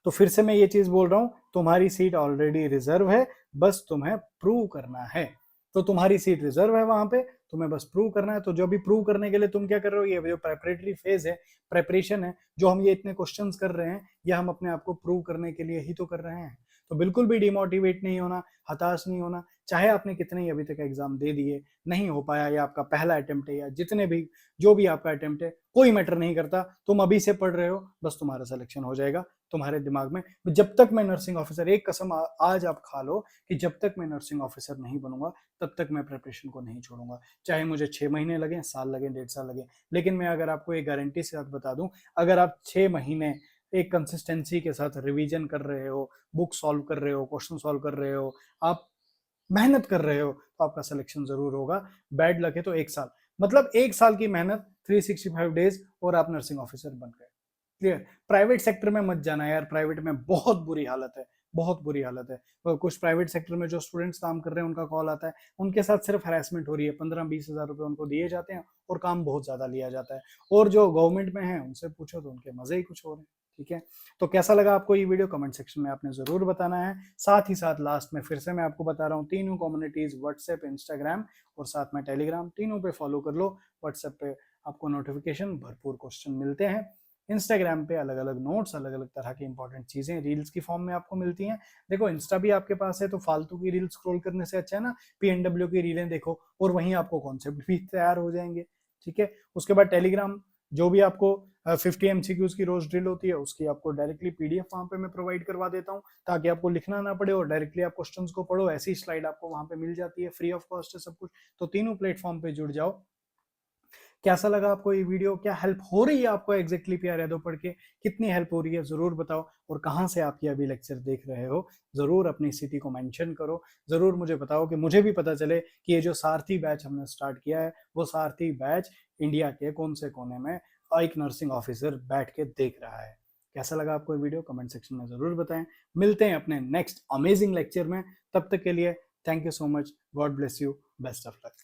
तो फिर से मैं ये चीज बोल रहा हूं, तुम्हारी सीट ऑलरेडी रिजर्व है, बस तुम्हें प्रूव करना है। तो तुम्हारी सीट रिजर्व है वहां पे, तुम्हें बस प्रूव करना है। तो जो भी प्रूव करने के लिए तुम क्या कर रहे हो, ये जो प्रेपरेटरी फेज है, प्रेपरेशन है, जो हम ये इतने क्वेश्चंस कर रहे हैं, ये हम अपने आप को प्रूव करने के लिए ही तो कर रहे हैं। तो बिल्कुल भी डिमोटिवेट नहीं होना, हताश नहीं होना। चाहे आपने कितने ही अभी तक एग्जाम दे दिए, नहीं हो पाया, या आपका पहला अटेम्प्ट है, या जितने भी जो भी आपका अटेम्प्ट है, कोई मैटर नहीं करता। तुम अभी से पढ़ रहे हो, बस तुम्हारा सिलेक्शन हो जाएगा तुम्हारे दिमाग में। जब तक मैं नर्सिंग ऑफिसर, एक कसम आज आप खा लो कि जब तक मैं नर्सिंग ऑफिसर नहीं बनूंगा तब तक मैं प्रिपरेशन को नहीं छोड़ूंगा, चाहे मुझे 6 महीने लगे, साल लगे, 1.5 साल लगे। लेकिन मैं अगर आपको एक गारंटी से साथ बता दूं, अगर आप 6 महीने एक कंसिस्टेंसी के साथ रिवीजन कर रहे हो, बुक सॉल्व कर रहे हो, क्वेश्चन सॉल्व कर रहे हो, आप मेहनत कर रहे हो, तो आपका सिलेक्शन जरूर होगा। बैड लक है तो 1 साल, मतलब 1 साल की मेहनत, 365 डेज और आप नर्सिंग ऑफिसर बन गए। क्लियर? प्राइवेट सेक्टर में मत जाना यार, प्राइवेट में बहुत बुरी हालत है, बहुत बुरी हालत है। तो कुछ प्राइवेट सेक्टर में जो स्टूडेंट्स काम कर रहे हैं उनका कॉल आता है, उनके साथ सिर्फ हरासमेंट हो रही है, 15-20 हजार रुपए उनको दिए जाते हैं और काम बहुत ज्यादा लिया जाता है। और जो गवर्नमेंट में है उनसे पूछो तो उनके मजे ही कुछ हो रहे हैं, ठीक है। तो कैसा लगा आपको ये वीडियो, कमेंट सेक्शन में आपने जरूर बताना है। साथ ही साथ लास्ट में फिर से मैं आपको बता रहा हूँ, तीनों कम्युनिटीज, व्हाट्सएप, इंस्टाग्राम और साथ में टेलीग्राम, तीनों पे फॉलो कर लो। व्हाट्सएप पे आपको नोटिफिकेशन, भरपूर क्वेश्चन मिलते हैं। इंस्टाग्राम पे अलग अलग नोट्स, अलग अलग तरह की इंपॉर्टेंट चीजें रील्स की फॉर्म में आपको मिलती हैं। देखो इंस्टा भी आपके पास है तो फालतू की रील स्क्रॉल करने से अच्छा है ना PNW की रीलें देखो, और वहीं आपको कॉन्सेप्ट भी तैयार हो जाएंगे, ठीक है। उसके बाद टेलीग्राम जो भी आपको 50 MCQs की रोज ड्रिल होती है उसकी आपको डायरेक्टली PDF वहां पे मैं प्रोवाइड करवा देता हूँ, ताकि आपको लिखना ना पड़े और डायरेक्टली आप क्वेश्चंस को पढ़ो। ऐसी स्लाइड आपको वहां पे मिल जाती है, फ्री ऑफ कॉस्ट है सब कुछ। तो तीनों प्लेटफॉर्म पे जुड़ जाओ। कैसा लगा आपको ये वीडियो? क्या हेल्प हो रही है आपको एग्जैक्टली पीआर यादव पढ़ के? कितनी हेल्प हो रही है जरूर बताओ। और कहाँ से आप ये अभी लेक्चर देख रहे हो जरूर अपनी सिटी को मेंशन करो। जरूर मुझे बताओ कि मुझे भी पता चले कि ये जो सारथी बैच हमने स्टार्ट किया है वो सारथी बैच इंडिया के कौन से कोने में एक नर्सिंग ऑफिसर बैठ के देख रहा है। कैसा लगा आपको वीडियो वीडियो कमेंट सेक्शन में जरूर बताएं। मिलते हैं अपने नेक्स्ट अमेजिंग लेक्चर में, तब तक के लिए thank you so much, God bless you, best of luck.